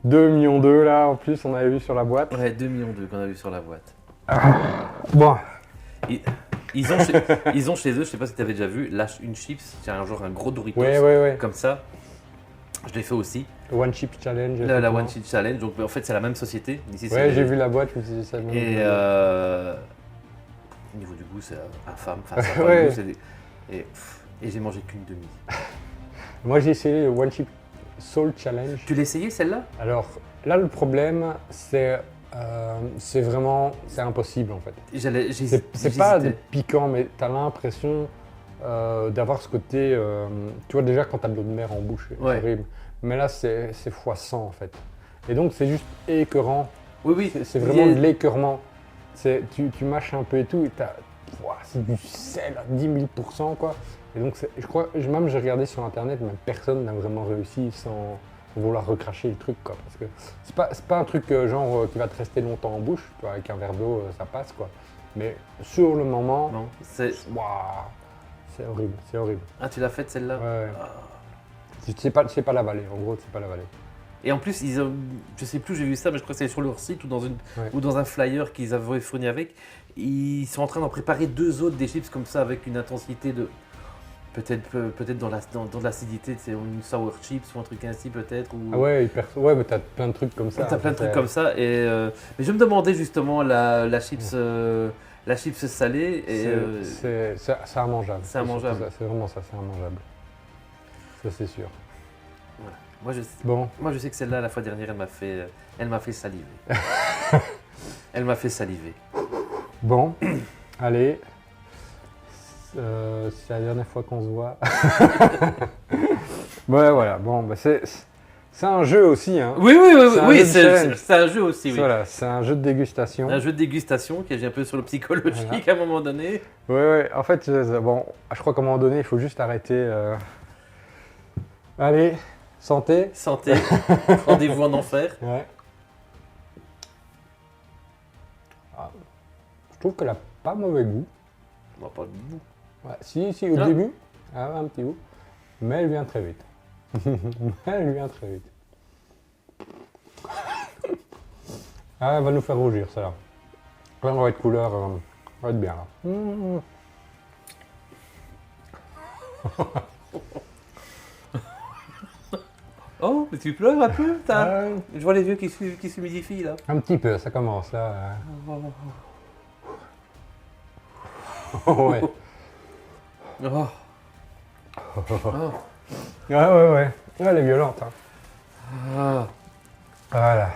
2,2 millions là, en plus, on avait vu sur la boîte. Ouais, 2,2 millions qu'on a vu sur la boîte. Bon. Ils ont chez eux, je sais pas si tu avais déjà vu, une chips, c'est un genre un gros Doritos Ouais. comme ça. Je l'ai fait aussi. One Chip Challenge. La One Chip Challenge, donc en fait c'est la même société. Ici, Ouais, j'ai vu la boîte, je me suis dit ça. Et au niveau du goût, c'est infâme. Enfin, ça a pas Ouais. de goût, et j'ai mangé qu'une demi. Moi, j'ai essayé le One Chip Soul Challenge. Tu l'as essayé celle-là? Alors, là, le problème, c'est vraiment, c'est impossible en fait. C'est pas piquant, mais tu as l'impression d'avoir ce côté, tu vois déjà quand tu as de l'eau de mer en bouche, c'est horrible. Mais là, c'est x100 en fait. Et donc, c'est juste écœurant. Oui. C'est vraiment de l'écœurement. Tu mâches un peu et tout, et c'est du sel à 10 000% quoi. Et donc, je crois, même j'ai regardé sur internet, même personne n'a vraiment réussi sans vouloir recracher le truc quoi. Parce que c'est pas un truc genre qui va te rester longtemps en bouche, tu vois, avec un verre d'eau ça passe quoi. Mais sur le moment, Non, c'est horrible, c'est horrible. Ah, tu l'as faite celle-là? Ouais. Ah. Tu sais pas l'avaler, en gros, tu sais pas l'avaler. Et en plus, je sais plus, j'ai vu ça, mais je crois que c'est sur leur site ou dans un flyer qu'ils avaient fourni avec. Ils sont en train d'en préparer 2 autres des chips comme ça avec une intensité de. Peut-être dans l'acidité, c'est une sour chips ou un truc ainsi peut-être. Ou... Ah ouais, mais t'as plein de trucs comme ça. T'as plein de trucs comme ça. Mais je me demandais justement la chips salée. C'est immangeable. C'est immangeable. C'est vraiment ça, c'est immangeable. Ça c'est sûr. Voilà. Moi je sais que celle-là, la fois dernière, elle m'a fait saliver. Elle m'a fait saliver. Bon, allez. C'est la dernière fois qu'on se voit. Ouais, voilà. Bon, bah c'est un jeu aussi. Hein. Oui, c'est un jeu aussi. Oui. Voilà, c'est un jeu de dégustation. Un jeu de dégustation qui agit un peu sur le psychologique à un moment donné. Ouais. En fait, bon, je crois qu'à un moment donné, il faut juste arrêter. Allez, santé. Santé. Rendez-vous en enfer. Ouais. Je trouve qu'elle a pas mauvais goût. On va pas de goût. Ouais, si, au début, elle a un petit goût. Mais elle vient très vite. Elle va nous faire rougir, ça là. Là, on va être couleur, on va être bien là. Oh, mais tu pleures un peu, je vois les yeux qui s'humidifient là. Un petit peu, ça commence là. Ouais. Oh. Ouais. Elle est violente. Hein. Ah. Voilà.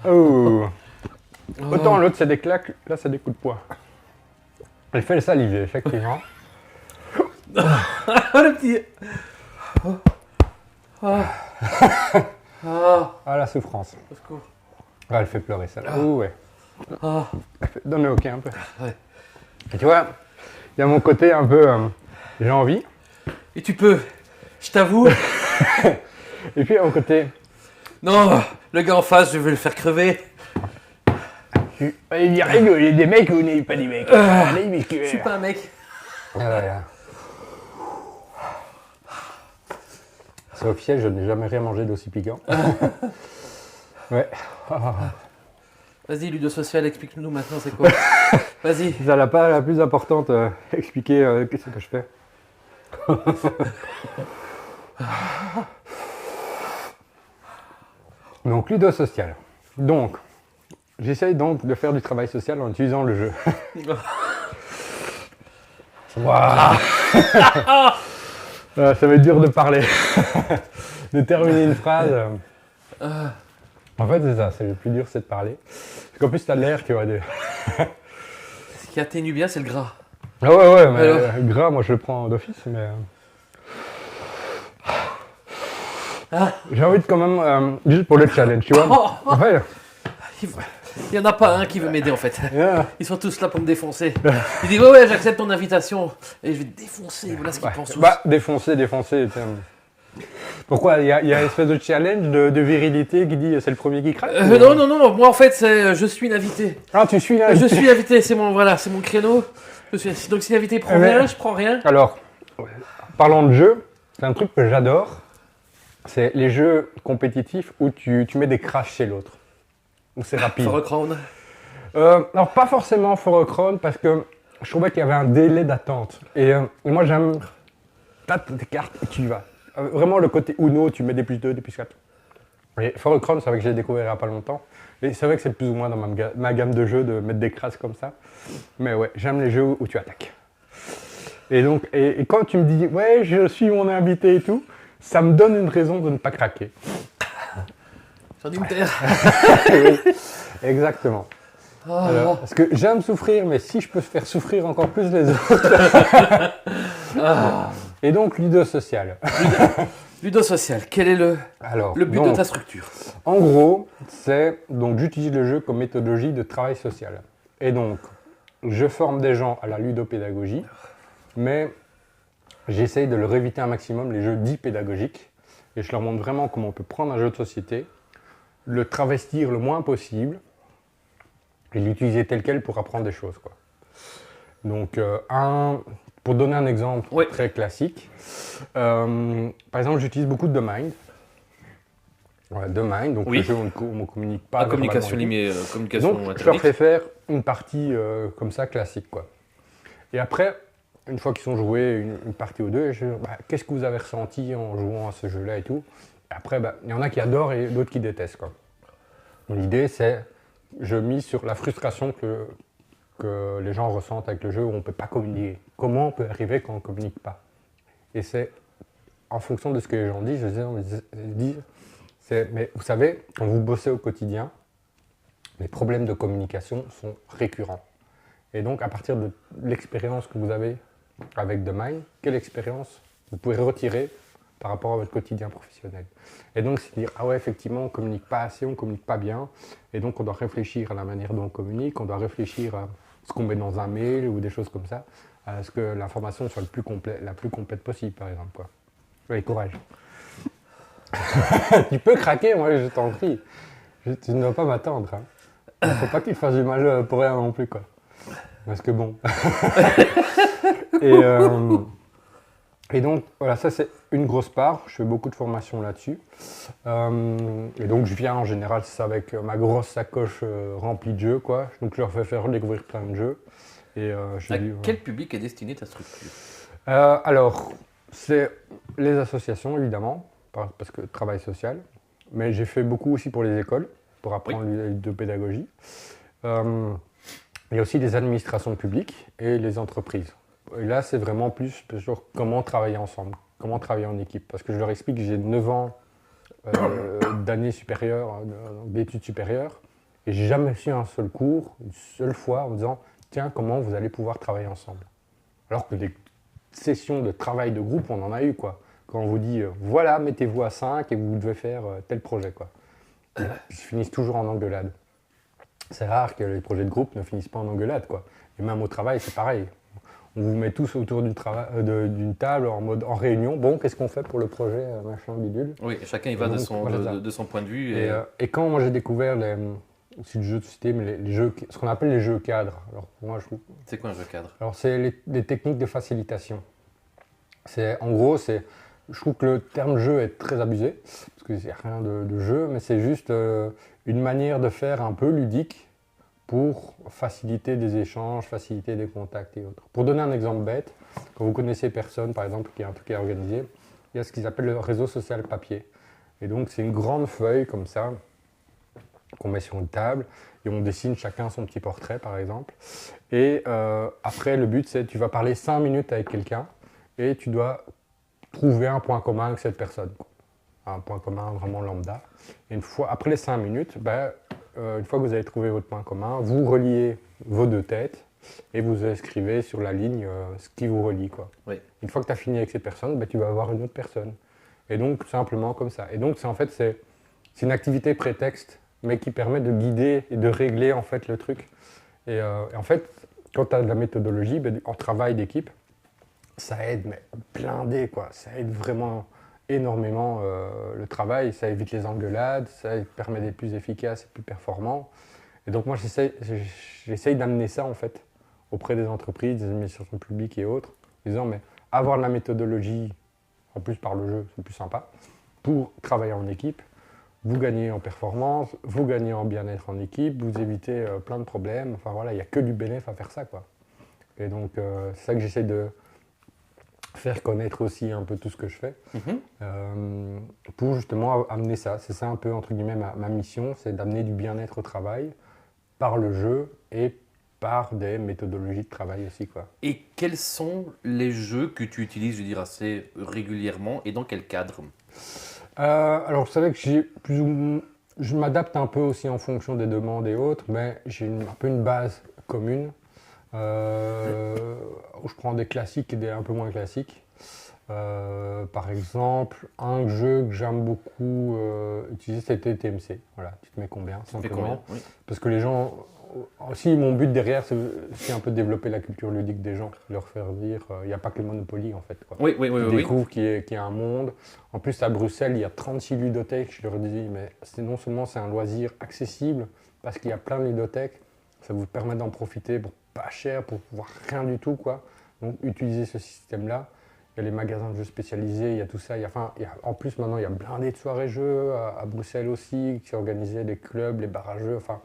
Oh. Autant l'autre c'est des claques, là c'est des coups de poing. Elle fait le saliver, effectivement. Le petit. Ah, la souffrance. Au secours. Ah, elle fait pleurer ça. Oh, ouais. Ah. Donne-le ok un peu. Ouais. Et tu vois, il y a mon côté un peu. J'ai envie. Et tu peux, je t'avoue. Et puis il y a mon côté. Non, le gars en face, je vais le faire crever. Il y a des mecs ou n'est pas des mecs. Je suis pas un mec. Voilà. C'est officiel, je n'ai jamais rien mangé d'aussi piquant. Ouais. Vas-y, Ludo Social, explique-nous maintenant c'est quoi. Vas-y. C'est la part la plus importante, expliquer qu'est-ce que je fais. Donc, Ludo Social. Donc, j'essaye donc de faire du travail social en utilisant le jeu. Waouh. Ça va être dur de parler. De terminer une phrase. En fait, c'est ça, c'est le plus dur, c'est de parler. Parce qu'en plus, t'as l'air, tu vois. Ce qui atténue bien, c'est le gras. Ah ouais, mais gras, moi je le prends d'office, mais. J'ai envie de quand même, juste pour le challenge, tu vois. Ouais. Il n'y en a pas un qui veut m'aider en fait. Yeah. Ils sont tous là pour me défoncer. Il dit ouais, j'accepte ton invitation. Et je vais te défoncer. Voilà ce qu'ils pensent tous. Bah, défoncer. tiens. Pourquoi il y a une espèce de challenge de virilité qui dit c'est le premier qui craque Non. Moi en fait, je suis une invitée. Ah, tu suis là Je suis invité. C'est mon créneau. Donc si l'invité prend rien, je prends rien. Alors, parlant de jeux, c'est un truc que j'adore. C'est les jeux compétitifs où tu mets des crashs chez l'autre. Où c'est rapide. For a Crown. Alors, pas forcément For a Crown parce que je trouvais qu'il y avait un délai d'attente. Et moi, j'aime. T'as tes cartes et tu y vas. Vraiment, le côté Uno, tu mets des plus 2, des plus 4. Et For a Crown, c'est vrai que j'ai découvert il n'y a pas longtemps. Et c'est vrai que c'est plus ou moins dans ma gamme de jeux de mettre des crasses comme ça. Mais ouais, j'aime les jeux où tu attaques. Et donc, et quand tu me dis, ouais, je suis mon invité et tout, ça me donne une raison de ne pas craquer. Sur une terre. Oui, exactement. Alors, parce que j'aime souffrir, mais si je peux faire souffrir encore plus les autres. Et donc, ludosocial. Ludosocial, quel est le but de ta structure? En gros, donc j'utilise le jeu comme méthodologie de travail social. Et donc, je forme des gens à la ludopédagogie, mais j'essaye de leur éviter un maximum les jeux dits pédagogiques. Et je leur montre vraiment comment on peut prendre un jeu de société, le travestir le moins possible, et l'utiliser tel quel pour apprendre des choses, quoi. Donc, pour donner un exemple très classique, par exemple, j'utilise beaucoup de Mind. Ouais, de Mind, donc le jeu où on ne communique pas. Communication limitée, communication donc, je leur fais faire une partie comme ça, classique, quoi. Et après, une fois qu'ils ont joué une partie ou deux, qu'est-ce que vous avez ressenti en jouant à ce jeu-là et tout. Et après, il y en a qui adorent et d'autres qui détestent, quoi. L'idée, c'est, je mise sur la frustration que les gens ressentent avec le jeu où on ne peut pas communiquer. Comment on peut arriver quand on ne communique pas? Et c'est en fonction de ce que les gens disent, mais vous savez, quand vous bossez au quotidien, les problèmes de communication sont récurrents. Et donc, à partir de l'expérience que vous avez avec The Mind, quelle expérience vous pouvez retirer par rapport à votre quotidien professionnel? Et donc, c'est dire, ah ouais, effectivement, on ne communique pas assez, on ne communique pas bien. Et donc, on doit réfléchir à la manière dont on communique, on doit réfléchir à ce qu'on met dans un mail ou des choses comme ça, à ce que l'information soit la plus complète possible, par exemple, quoi. Allez, courage. Tu peux craquer, moi, je t'en prie. Tu ne dois pas m'attendre. Hein. Il ne faut pas qu'il fasse du mal pour rien non plus, quoi. Parce que bon. Et donc, voilà, ça c'est une grosse part. Je fais beaucoup de formations là-dessus. Et donc, je viens en général, c'est ça, avec ma grosse sacoche remplie de jeux, quoi. Donc, je leur fais faire découvrir plein de jeux. Et, quel public est destiné ta structure? Alors, c'est les associations, évidemment, parce que travail social. Mais j'ai fait beaucoup aussi pour les écoles, pour apprendre de pédagogie. Il y a aussi les administrations publiques et les entreprises. Et là, c'est vraiment plus sur comment travailler ensemble, comment travailler en équipe. Parce que je leur explique que j'ai 9 ans d'années supérieures, d'études supérieures, et j'ai jamais reçu un seul cours, une seule fois, en me disant « Tiens, comment vous allez pouvoir travailler ensemble ?» Alors que des sessions de travail de groupe, on en a eu, quoi. Quand on vous dit « Voilà, mettez-vous à 5 et vous devez faire tel projet, quoi. » Ils finissent toujours en engueulade. C'est rare que les projets de groupe ne finissent pas en engueulade, quoi. Et même au travail, c'est pareil. On vous met tous autour d'une table en réunion. Bon, qu'est-ce qu'on fait pour le projet, machin, bidule? Oui, chacun y va de son point de vue. Et quand moi j'ai découvert aussi le jeu de société, mais ce qu'on appelle les jeux cadres. Alors, moi, c'est quoi un jeu cadre? Alors, c'est les techniques de facilitation. En gros, je trouve que le terme jeu est très abusé, parce qu'il n'y a rien de jeu, mais c'est juste une manière de faire un peu ludique pour faciliter des échanges, faciliter des contacts et autres. Pour donner un exemple bête, quand vous connaissez personne, par exemple, qui a un truc à organiser, il y a ce qu'ils appellent le réseau social papier. Et donc, c'est une grande feuille comme ça, qu'on met sur une table, et on dessine chacun son petit portrait, par exemple. Et après, le but, c'est tu vas parler 5 minutes avec quelqu'un, et tu dois trouver un point commun avec cette personne. Un point commun vraiment lambda. Et après les 5 minutes, une fois que vous avez trouvé votre point commun, vous reliez vos deux têtes et vous inscrivez sur la ligne ce qui vous relie, quoi. Oui. Une fois que tu as fini avec cette personne, tu vas avoir une autre personne. Et donc, simplement comme ça. Et donc, c'est une activité prétexte, mais qui permet de guider et de régler en fait le truc. Et en fait, quand tu as de la méthodologie, ben, en travail d'équipe, ça aide, mais blindé, quoi. Ça aide vraiment énormément le travail. Ça évite les engueulades, ça permet d'être plus efficace et plus performant. Et donc, moi, j'essaye d'amener ça, en fait, auprès des entreprises, des administrations publiques et autres, en disant, mais avoir de la méthodologie, en plus par le jeu, c'est plus sympa, pour travailler en équipe. Vous gagnez en performance, vous gagnez en bien-être en équipe, vous évitez plein de problèmes. Enfin voilà, il n'y a que du bénéfice à faire ça, quoi. Et donc, c'est ça que j'essaie de faire connaître aussi un peu tout ce que je fais, pour justement amener ça. C'est ça un peu, entre guillemets, ma mission, c'est d'amener du bien-être au travail par le jeu et par des méthodologies de travail aussi, quoi. Et quels sont les jeux que tu utilises, je veux dire, assez régulièrement et dans quel cadre? Alors, vous savez que je m'adapte un peu aussi en fonction des demandes et autres, mais j'ai un peu une base commune, où je prends des classiques et des un peu moins classiques. Par exemple, un jeu que j'aime beaucoup utiliser, c'était TMC. Voilà, tu te mets combien, Ça fait simplement. combien? Oui. Parce que les gens, aussi mon but derrière, c'est un peu de développer la culture ludique des gens, leur faire dire, il n'y a pas que le Monopoly en fait, quoi. Oui, oui, oui, Ils oui. découvrent qu'il y a un monde. En plus, à Bruxelles, il y a 36 ludothèques. Je leur dis, mais non seulement c'est un loisir accessible, parce qu'il y a plein de ludothèques, ça vous permet d'en profiter pour pas cher, pour pouvoir rien du tout, quoi. Donc, utilisez ce système-là. Il y a les magasins de jeux spécialisés, il y a tout ça. En plus, maintenant, il y a blindé de soirées jeux à Bruxelles aussi, qui organisaient les clubs, les bars à jeux. Enfin,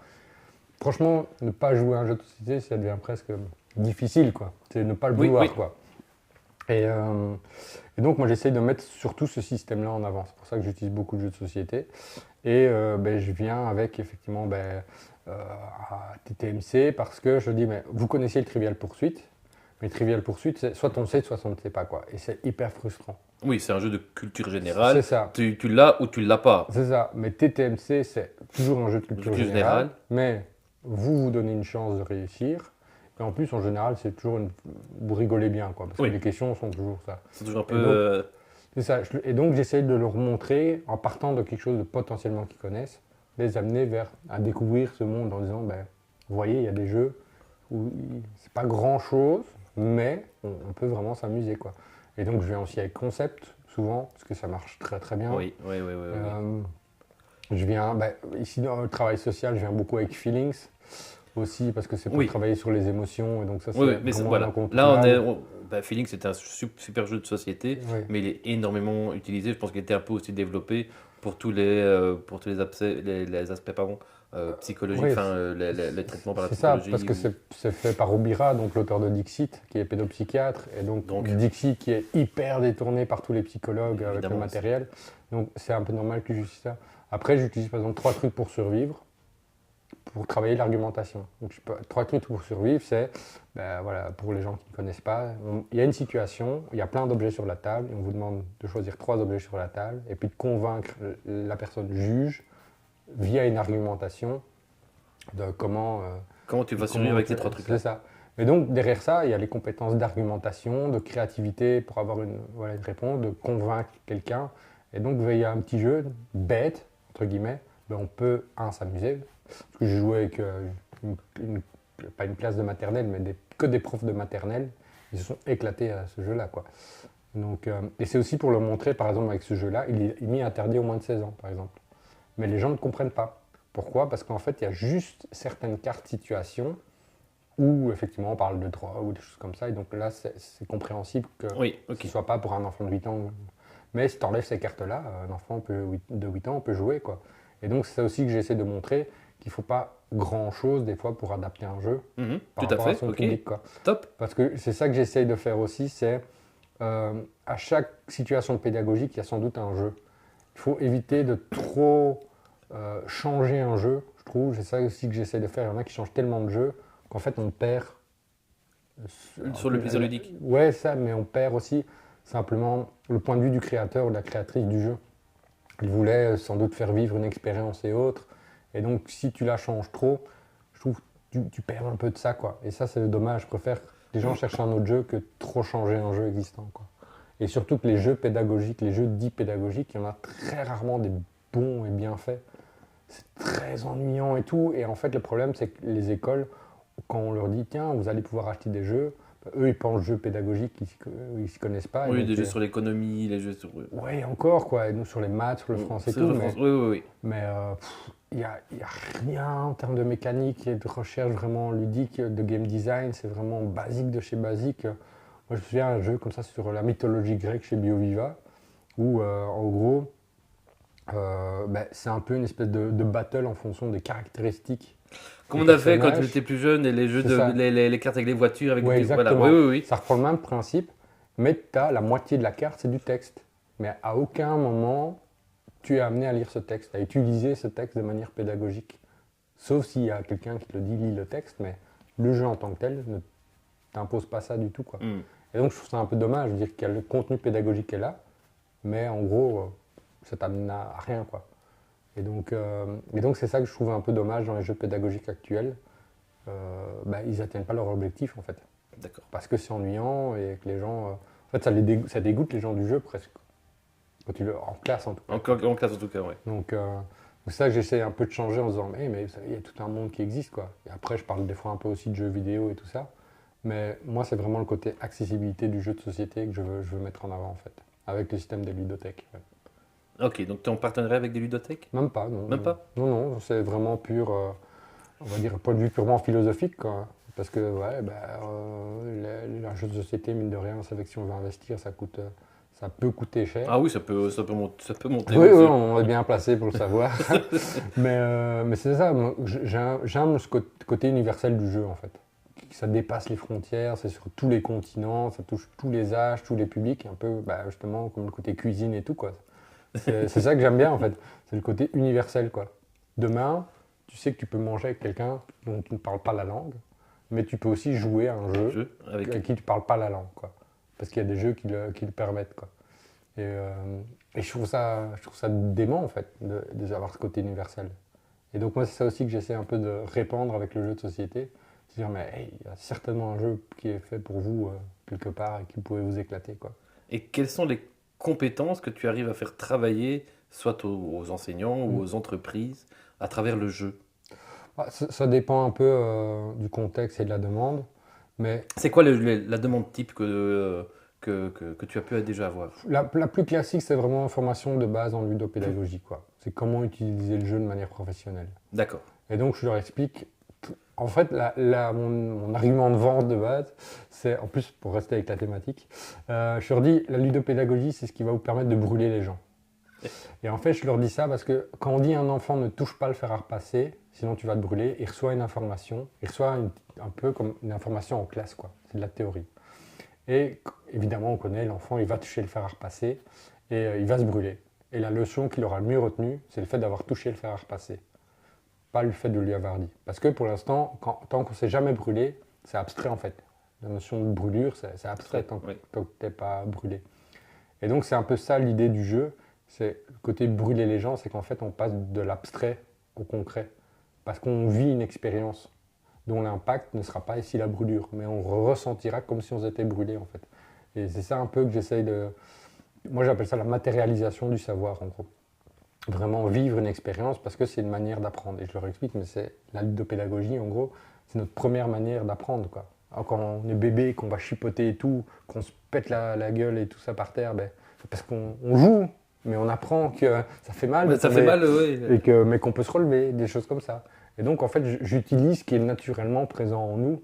franchement, ne pas jouer à un jeu de société, ça devient presque difficile, quoi. C'est ne pas le vouloir, Oui. quoi. Et donc, moi, j'essaye de mettre surtout ce système-là en avant. C'est pour ça que j'utilise beaucoup de jeux de société. Et je viens avec, effectivement, à TTMC parce que je dis, mais vous connaissiez le Trivial Poursuite, mais Trivial Poursuite, c'est soit on le sait, soit on ne sait pas, quoi. Et c'est hyper frustrant. Oui, c'est un jeu de culture générale. C'est ça. Tu l'as ou tu l'as pas. C'est ça. Mais TTMC, c'est toujours un jeu de culture Culture générale. générale. Mais vous donnez une chance de réussir. Et en plus, en général, c'est toujours vous rigolez bien, quoi. Parce Oui. que les questions sont toujours ça. C'est toujours un Et donc, peu. c'est ça. Et donc, j'essaye de leur montrer, en partant de quelque chose de potentiellement qu'ils connaissent, les amener à découvrir ce monde en disant, vous voyez, il y a des jeux où c'est pas grand-chose, mais on peut vraiment s'amuser, quoi. Et donc, je viens aussi avec concept, souvent, parce que ça marche très très bien. Oui. Je viens, ici dans le travail social, je viens beaucoup avec Feelings aussi, parce que c'est pour Oui. travailler sur les émotions, et donc ça, c'est Oui, mais vraiment voilà. incontournable. Là, Feeling, c'est un super jeu de société, Oui. mais il est énormément utilisé. Je pense qu'il était un peu aussi développé pour tous les aspects psychologiques, Oui, les traitements par la c'est ça, psychologie. parce que c'est fait par Obira, donc l'auteur de Dixit, qui est pédopsychiatre, et donc Dixit qui est hyper détourné par tous les psychologues avec le matériel. Donc c'est un peu normal que j'utilise ça. Après, j'utilise par exemple 3 trucs pour survivre, pour travailler l'argumentation. Donc 3 trucs pour survivre, c'est, voilà, pour les gens qui ne connaissent pas, il y a une situation, il y a plein d'objets sur la table, et on vous demande de choisir 3 objets sur la table, et puis de convaincre la personne juge via une argumentation de comment tu vas survivre avec ces 3 trucs-là. C'est ça. Mais donc, derrière ça, il y a les compétences d'argumentation, de créativité pour avoir une réponse, de convaincre quelqu'un. Et donc, il y a un petit jeu bête, entre guillemets, on peut, s'amuser. Parce que j'ai joué avec, pas une classe de maternelle, mais que des profs de maternelle. Ils se sont éclatés à ce jeu-là, quoi. Donc, et c'est aussi pour le montrer, par exemple, avec ce jeu-là, il est mis interdit au moins de 16 ans, par exemple. Mais les gens ne comprennent pas. Pourquoi? Parce qu'en fait, il y a juste certaines cartes situations où, effectivement, on parle de drogue ou des choses comme ça. Et donc là, c'est compréhensible que ce ne soit pas pour un enfant de 8 ans. Mais si tu enlèves ces cartes-là, un enfant de 8 ans peut jouer, quoi. Et donc, c'est ça aussi que j'essaie de montrer, qu'il ne faut pas grand-chose, des fois, pour adapter un jeu par rapport à son public, quoi. Top. Parce que c'est ça que j'essaie de faire aussi, c'est à chaque situation pédagogique, il y a sans doute un jeu. Il faut éviter de trop changer un jeu, je trouve. C'est ça aussi que j'essaie de faire. Il y en a qui changent tellement de jeux qu'en fait on perd. Sur le plaisir ludique. Ouais, ça, mais on perd aussi simplement le point de vue du créateur ou de la créatrice du jeu. Il voulait sans doute faire vivre une expérience et autres. Et donc si tu la changes trop, je trouve que tu perds un peu de ça, quoi. Et ça, c'est dommage. Je préfère que les gens cherchent un autre jeu que trop changer un jeu existant, quoi. Et surtout que les jeux pédagogiques, les jeux dits pédagogiques, il y en a très rarement des bons et bien faits. C'est très ennuyant et tout. Et en fait, le problème, c'est que les écoles, quand on leur dit, tiens, vous allez pouvoir acheter des jeux, eux, ils pensent jeux pédagogiques, ils ne s'y connaissent pas. Oui, des jeux sur l'économie, les jeux sur... Oui, encore, quoi. Et nous, sur les maths, sur le français et tout. Oui. Mais il n'y a rien en termes de mécanique et de recherche vraiment ludique, de game design. C'est vraiment basique de chez basique. Moi, je me souviens d'un jeu comme ça sur la mythologie grecque chez BioViva, où, en gros, c'est un peu une espèce de battle en fonction des caractéristiques. Comme on a fait quand tu étais plus jeune, et les jeux les cartes avec les voitures, avec ouais, exactement. Voilà. Oui. Ça reprend le même principe, mais tu as la moitié de la carte, c'est du texte. Mais à aucun moment, tu es amené à lire ce texte, à utiliser ce texte de manière pédagogique. Sauf s'il y a quelqu'un qui te le dit, lis le texte, mais le jeu en tant que tel ne t'impose pas ça du tout, quoi. Et donc, je trouve ça un peu dommage de dire que le contenu pédagogique est là, mais en gros, ça t'amène à rien, quoi. Et donc, c'est ça que je trouve un peu dommage dans les jeux pédagogiques actuels. Ils n'atteignent pas leur objectif, en fait. D'accord. Parce que c'est ennuyant et que les gens... en fait, ça dégoûte les gens du jeu, presque. En classe, en tout cas. En classe, en tout cas, oui. Donc, c'est ça que j'essaie un peu de changer en disant, mais vous savez, il y a tout un monde qui existe, quoi. Et après, je parle des fois un peu aussi de jeux vidéo et tout ça. Mais moi, c'est vraiment le côté accessibilité du jeu de société que je veux mettre en avant, en fait. Avec le système des ludothèques. Ouais. Ok, donc tu es en partenariat avec des ludothèques? Même pas, non. Même pas? Non, c'est vraiment pur, on va dire, point de vue purement philosophique, quoi. Parce que, les jeux de société, mine de rien, on savait que si on veut investir, ça peut coûter cher. Ah oui, ça peut monter. Oui, on est bien placé pour le savoir. mais c'est ça, j'aime ce côté universel du jeu, en fait. Ça dépasse les frontières, c'est sur tous les continents, ça touche tous les âges, tous les publics, un peu, justement, comme le côté cuisine et tout, quoi. C'est ça que j'aime bien, en fait. C'est le côté universel, quoi. Demain, tu sais que tu peux manger avec quelqu'un dont tu ne parles pas la langue, mais tu peux aussi jouer à un jeu avec qui tu ne parles pas la langue, quoi. Parce qu'il y a des jeux qui le permettent, quoi. Et je trouve ça dément, en fait, d'avoir ce côté universel. Et donc moi, c'est ça aussi que j'essaie un peu de répandre avec le jeu de société. C'est dire, mais il y a certainement un jeu qui est fait pour vous, quelque part, et qui pourrait vous éclater, quoi. Et quelles sont les compétences que tu arrives à faire travailler, soit aux enseignants ou aux entreprises, à travers le jeu? Ça dépend un peu du contexte et de la demande. Mais c'est quoi la demande type que tu as pu déjà avoir? La plus classique, c'est vraiment une formation de base en ludopédagogie, quoi. C'est comment utiliser le jeu de manière professionnelle. D'accord. Et donc, je leur explique. En fait, mon argument de vente de base, c'est, en plus, pour rester avec la thématique, je leur dis, la ludopédagogie, c'est ce qui va vous permettre de brûler les gens. Et en fait, je leur dis ça parce que quand on dit un enfant ne touche pas le fer à repasser, sinon tu vas te brûler, il reçoit une information, il reçoit un peu comme une information en classe, quoi. C'est de la théorie. Et évidemment, on connaît l'enfant, il va toucher le fer à repasser et il va se brûler. Et la leçon qu'il aura le mieux retenue, c'est le fait d'avoir touché le fer à repasser. Pas le fait de lui avoir dit. Parce que pour l'instant, tant qu'on ne s'est jamais brûlé, c'est abstrait en fait. La notion de brûlure, c'est abstrait tant que tu n'es pas brûlé. Et donc c'est un peu ça l'idée du jeu. C'est le côté brûler les gens, c'est qu'en fait on passe de l'abstrait au concret. Parce qu'on vit une expérience dont l'impact ne sera pas ici la brûlure, mais on ressentira comme si on s'était brûlé en fait. Et c'est ça un peu que j'essaye de... Moi j'appelle ça la matérialisation du savoir en gros. Vraiment vivre une expérience parce que c'est une manière d'apprendre. Et je leur explique, mais c'est la ludopédagogie en gros, c'est notre première manière d'apprendre, quoi. Alors, quand on est bébé, qu'on va chipoter et tout, qu'on se pète la gueule et tout ça par terre, c'est parce qu'on joue, mais on apprend que ça fait mal. Ça fait mal, oui. Mais qu'on peut se relever, des choses comme ça. Et donc, en fait, j'utilise ce qui est naturellement présent en nous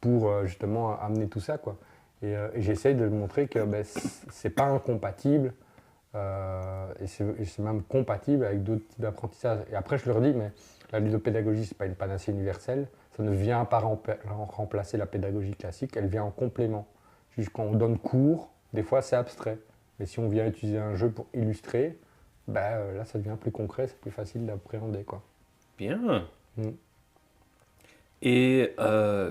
pour justement amener tout ça, quoi. Et j'essaye de montrer que c'est pas incompatible et c'est même compatible avec d'autres types d'apprentissage. Et après, je leur dis, mais la ludopédagogie, c'est pas une panacée universelle. Ça ne vient pas remplacer la pédagogie classique, elle vient en complément. Juste quand on donne cours, des fois, c'est abstrait. Mais si on vient utiliser un jeu pour illustrer, là, ça devient plus concret, c'est plus facile d'appréhender, quoi. Bien. Et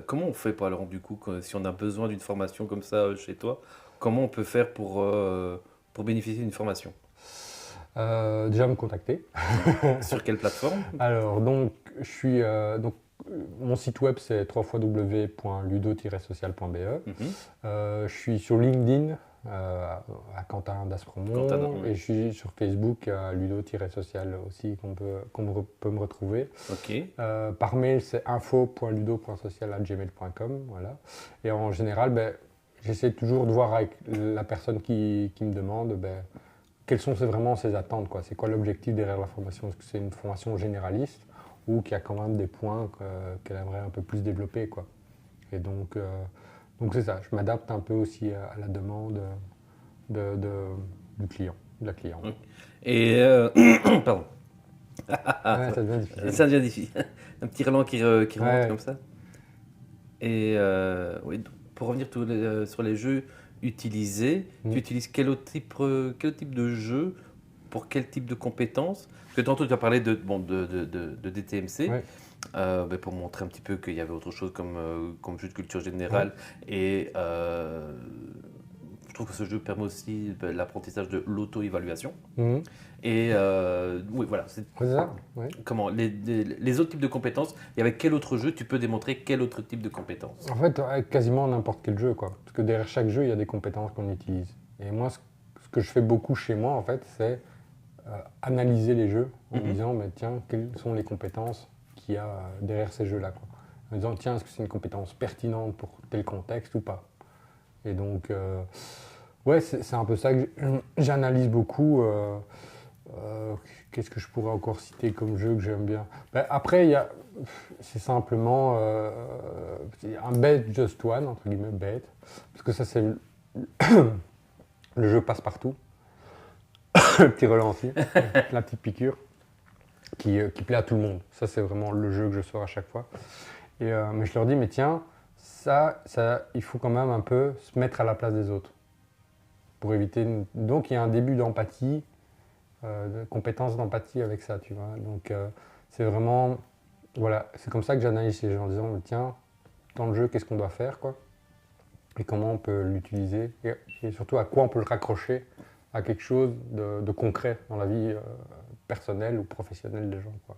comment on fait, alors, du coup, si on a besoin d'une formation comme ça chez toi, comment on peut faire pour bénéficier d'une formation? Déjà me contacter. Sur quelle plateforme? Alors, donc, mon site web, c'est www.ludo-social.be. Je suis sur LinkedIn, à Quentin d'Aspromont. Quentin, oui. Et je suis sur Facebook à ludo-social aussi, peut me retrouver. Ok. Par mail, c'est info.ludo.social@gmail.com. Voilà. Et en général, j'essaie toujours de voir avec la personne qui me demande quelles sont vraiment ses attentes, quoi. C'est quoi l'objectif derrière la formation? Est-ce que c'est une formation généraliste ou qu'il y a quand même des points qu'elle aimerait un peu plus développer, quoi. Et donc c'est ça, je m'adapte un peu aussi à la demande du client, de la cliente. Et pardon. Ouais, ça devient difficile. Ça devient difficile. Un petit relent qui remonte Ouais. comme ça. Et oui, pour revenir sur les jeux utilisés, tu utilises quel autre type de jeu pour quel type de compétences? Parce que tantôt tu as parlé de DTMC, Ouais. pour montrer un petit peu qu'il y avait autre chose comme jeu de culture générale. Et je trouve que ce jeu permet aussi l'apprentissage de l'auto-évaluation. Mhm. Et oui, voilà. C'est ça, ouais. Comment les autres types de compétences, et avec quel autre jeu tu peux démontrer quel autre type de compétences? En fait, avec quasiment n'importe quel jeu, quoi. Parce que derrière chaque jeu, il y a des compétences qu'on utilise. Et moi, ce que je fais beaucoup chez moi, en fait, c'est analyser les jeux en me disant, mais tiens, quelles sont les compétences qu'il y a derrière ces jeux-là, quoi. En me disant, tiens, est-ce que c'est une compétence pertinente pour tel contexte ou pas? Et donc, ouais, c'est un peu ça que j'analyse beaucoup. Qu'est-ce que je pourrais encore citer comme jeu que j'aime bien? Après, c'est simplement un bet just one, entre guillemets, bet. Parce que ça, c'est le jeu passe-partout. Le petit relancier, la petite piqûre, qui plaît à tout le monde. Ça, c'est vraiment le jeu que je sors à chaque fois. Mais je leur dis, mais tiens, ça, il faut quand même un peu se mettre à la place des autres. Pour éviter. Donc, il y a un début d'empathie. De compétences d'empathie avec ça, tu vois. Donc c'est vraiment, voilà, c'est comme ça que j'analyse les gens en disant, tiens, dans le jeu, qu'est-ce qu'on doit faire, quoi, et comment on peut l'utiliser, et surtout à quoi on peut le raccrocher à quelque chose de concret dans la vie personnelle ou professionnelle des gens, quoi.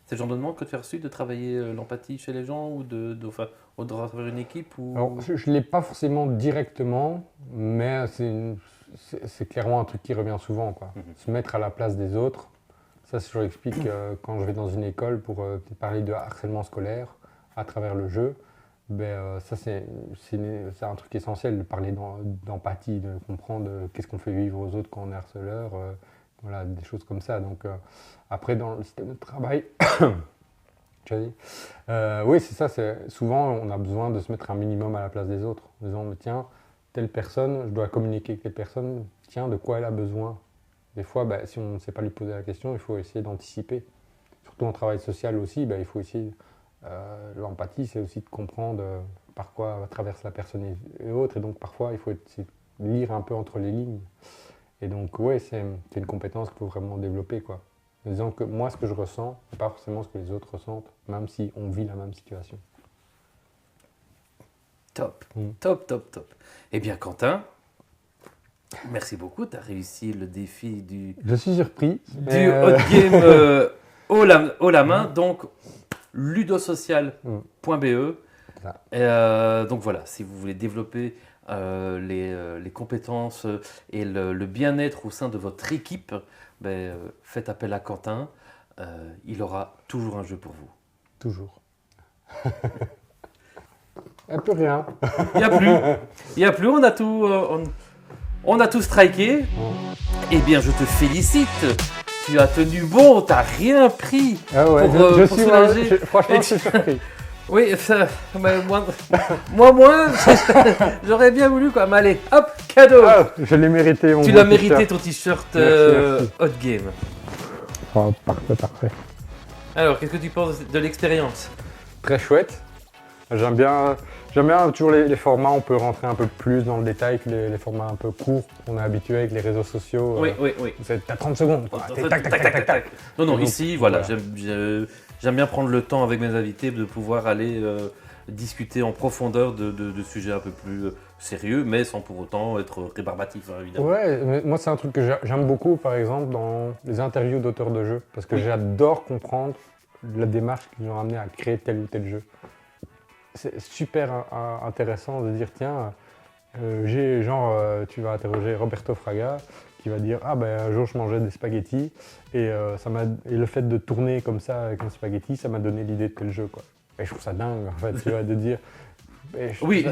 C'est le genre de demande que tu as reçu de travailler l'empathie chez les gens ou de travers une équipe ou... Alors, je ne l'ai pas forcément directement, mais c'est clairement un truc qui revient souvent, quoi. Se mettre à la place des autres. Ça, je l'explique quand je vais dans une école pour parler de harcèlement scolaire à travers le jeu. Ça, c'est un truc essentiel de parler d'empathie, de comprendre qu'est-ce qu'on fait vivre aux autres quand on est harceleur. Voilà, des choses comme ça. Donc, après, dans le système de travail, tu as dit, oui, c'est ça. Souvent, on a besoin de se mettre un minimum à la place des autres. En disant, tiens, telle personne, je dois communiquer avec telle personne, tiens, de quoi elle a besoin. Des fois, si on ne sait pas lui poser la question, il faut essayer d'anticiper. Surtout en travail social aussi, il faut essayer. L'empathie, c'est aussi de comprendre par quoi traverse la personne et autres. Et donc, parfois, il faut lire un peu entre les lignes. Et donc, ouais, c'est une compétence qu'il faut vraiment développer, quoi. En disant que moi, ce que je ressens, c'est pas forcément ce que les autres ressentent, même si on vit la même situation. Top, top. Eh bien, Quentin, merci beaucoup. Tu as réussi le défi du Je suis surpris. Hot Game haut la main. Donc, ludosocial.be. Donc voilà, si vous voulez développer les compétences et le bien-être au sein de votre équipe, faites appel à Quentin. Il aura toujours un jeu pour vous. Toujours. Il n'y a plus rien. Il n'y a plus, on a tout striké. Eh bien, je te félicite. Tu as tenu bon, tu n'as rien pris pour soulager. Franchement, je suis surpris. Oui, moi moins, j'aurais bien voulu quoi. Mais allez, hop, cadeau. Je l'ai mérité, mon Tu l'as mérité ton t-shirt Hot Game. Oh, parfait. Alors, qu'est-ce que tu penses de l'expérience? Très chouette. J'aime bien toujours les formats, on peut rentrer un peu plus dans le détail que les formats un peu courts. On est habitué avec les réseaux sociaux. Oui. T'as 30 secondes. Quoi. Tac. Non, donc, ici, voilà. J'aime bien prendre le temps avec mes invités de pouvoir aller discuter en profondeur de sujets un peu plus sérieux, mais sans pour autant être rébarbatif, hein, évidemment. Ouais, mais moi c'est un truc que j'aime beaucoup, par exemple, dans les interviews d'auteurs de jeux, parce que j'adore comprendre la démarche qui nous a amené à créer tel ou tel jeu. C'est super intéressant de dire, tiens, Tu vas interroger Roberto Fraga qui va dire ah ben un jour je mangeais des spaghettis et le fait de tourner comme ça avec un spaghetti, ça m'a donné l'idée de tel jeu quoi. Et je trouve ça dingue en fait, tu vois, de dire. Oui,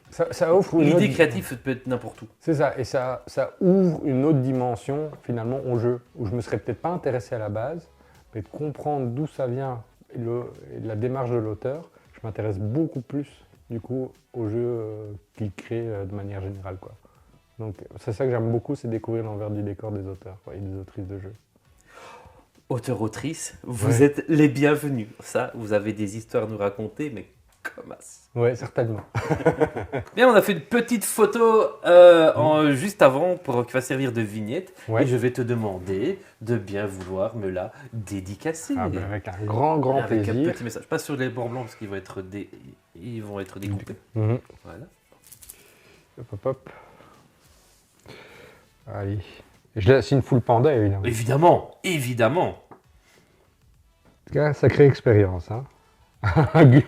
Ça offre une l'idée autre... créative, ça peut être n'importe où. C'est ça, et ça ouvre une autre dimension finalement au jeu, où je me serais peut-être pas intéressé à la base, mais de comprendre d'où ça vient et la démarche de l'auteur, je m'intéresse beaucoup plus du coup au jeu qu'il crée de manière générale quoi. Donc c'est ça que j'aime beaucoup, c'est découvrir l'envers du décor des auteurs quoi, et des autrices de jeux. Auteur-autrice, vous êtes les bienvenus. Ça, vous avez des histoires à nous raconter, mais comme as. Ouais, certainement. Bien, on a fait une petite photo juste avant qui va servir de vignette. Ouais. Et je vais te demander de bien vouloir me la dédicacer. Ah ben, avec un grand plaisir. Avec un petit message. Pas sur les bords blancs parce qu'ils vont être, découpés. Mhm. Voilà. Hop, hop, hop. Allez. Et je signe full panda évidemment. Évidemment, évidemment. En tout cas, sacrée expérience, hein.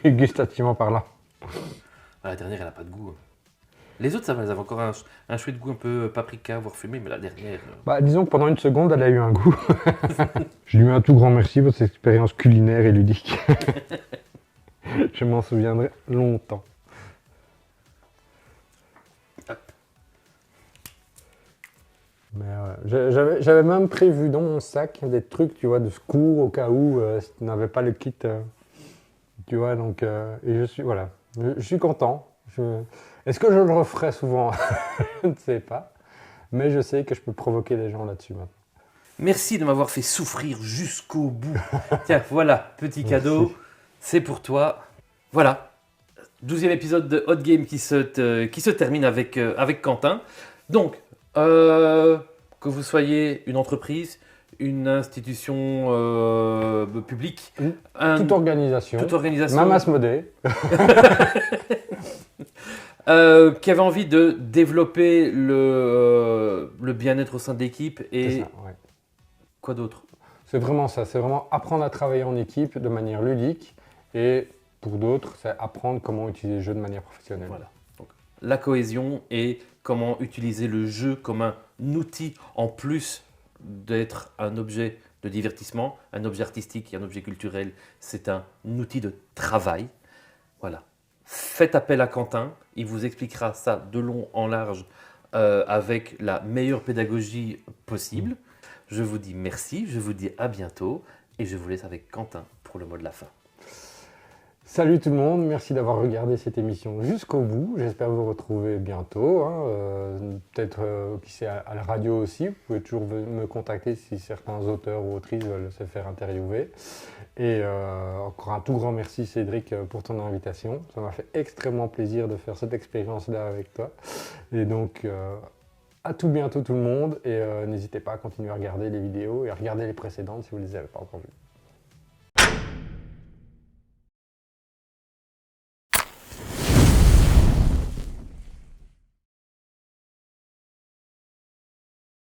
Gustativement parlant. La dernière, elle n'a pas de goût. Les autres, ça va, elles avaient encore un chouette goût un peu paprika, voire fumé, mais la dernière... Bah, disons que pendant une seconde, elle a eu un goût. Je lui mets un tout grand merci pour cette expérience culinaire et ludique. Je m'en souviendrai longtemps. Mais j'avais même prévu dans mon sac des trucs, tu vois, de secours au cas où si tu n'avais pas le kit, tu vois, donc et je suis content. Est-ce que je le referai souvent? Je ne sais pas, mais je sais que je peux provoquer des gens là-dessus maintenant. Merci de m'avoir fait souffrir jusqu'au bout. Tiens, voilà, petit cadeau, c'est pour toi. Voilà, 12e épisode de Hot Game qui se termine avec Quentin. Donc, que vous soyez une entreprise, une institution publique, toute organisation, même Asmodée, qui avait envie de développer le bien-être au sein de l'équipe et quoi d'autre? C'est vraiment ça, c'est vraiment apprendre à travailler en équipe de manière ludique et pour d'autres, c'est apprendre comment utiliser le jeu de manière professionnelle. Voilà. Donc, la cohésion et comment utiliser le jeu comme un outil en plus d'être un objet de divertissement, un objet artistique et un objet culturel. C'est un outil de travail. Voilà. Faites appel à Quentin, il vous expliquera ça de long en large avec la meilleure pédagogie possible. Je vous dis merci, je vous dis à bientôt et je vous laisse avec Quentin pour le mot de la fin. Salut tout le monde, merci d'avoir regardé cette émission jusqu'au bout. J'espère vous retrouver bientôt. Peut-être qui sait à la radio aussi. Vous pouvez toujours me contacter si certains auteurs ou autrices veulent se faire interviewer. Et encore un tout grand merci Cédric pour ton invitation. Ça m'a fait extrêmement plaisir de faire cette expérience-là avec toi. Et donc à tout bientôt tout le monde. Et n'hésitez pas à continuer à regarder les vidéos et à regarder les précédentes si vous ne les avez pas encore vues.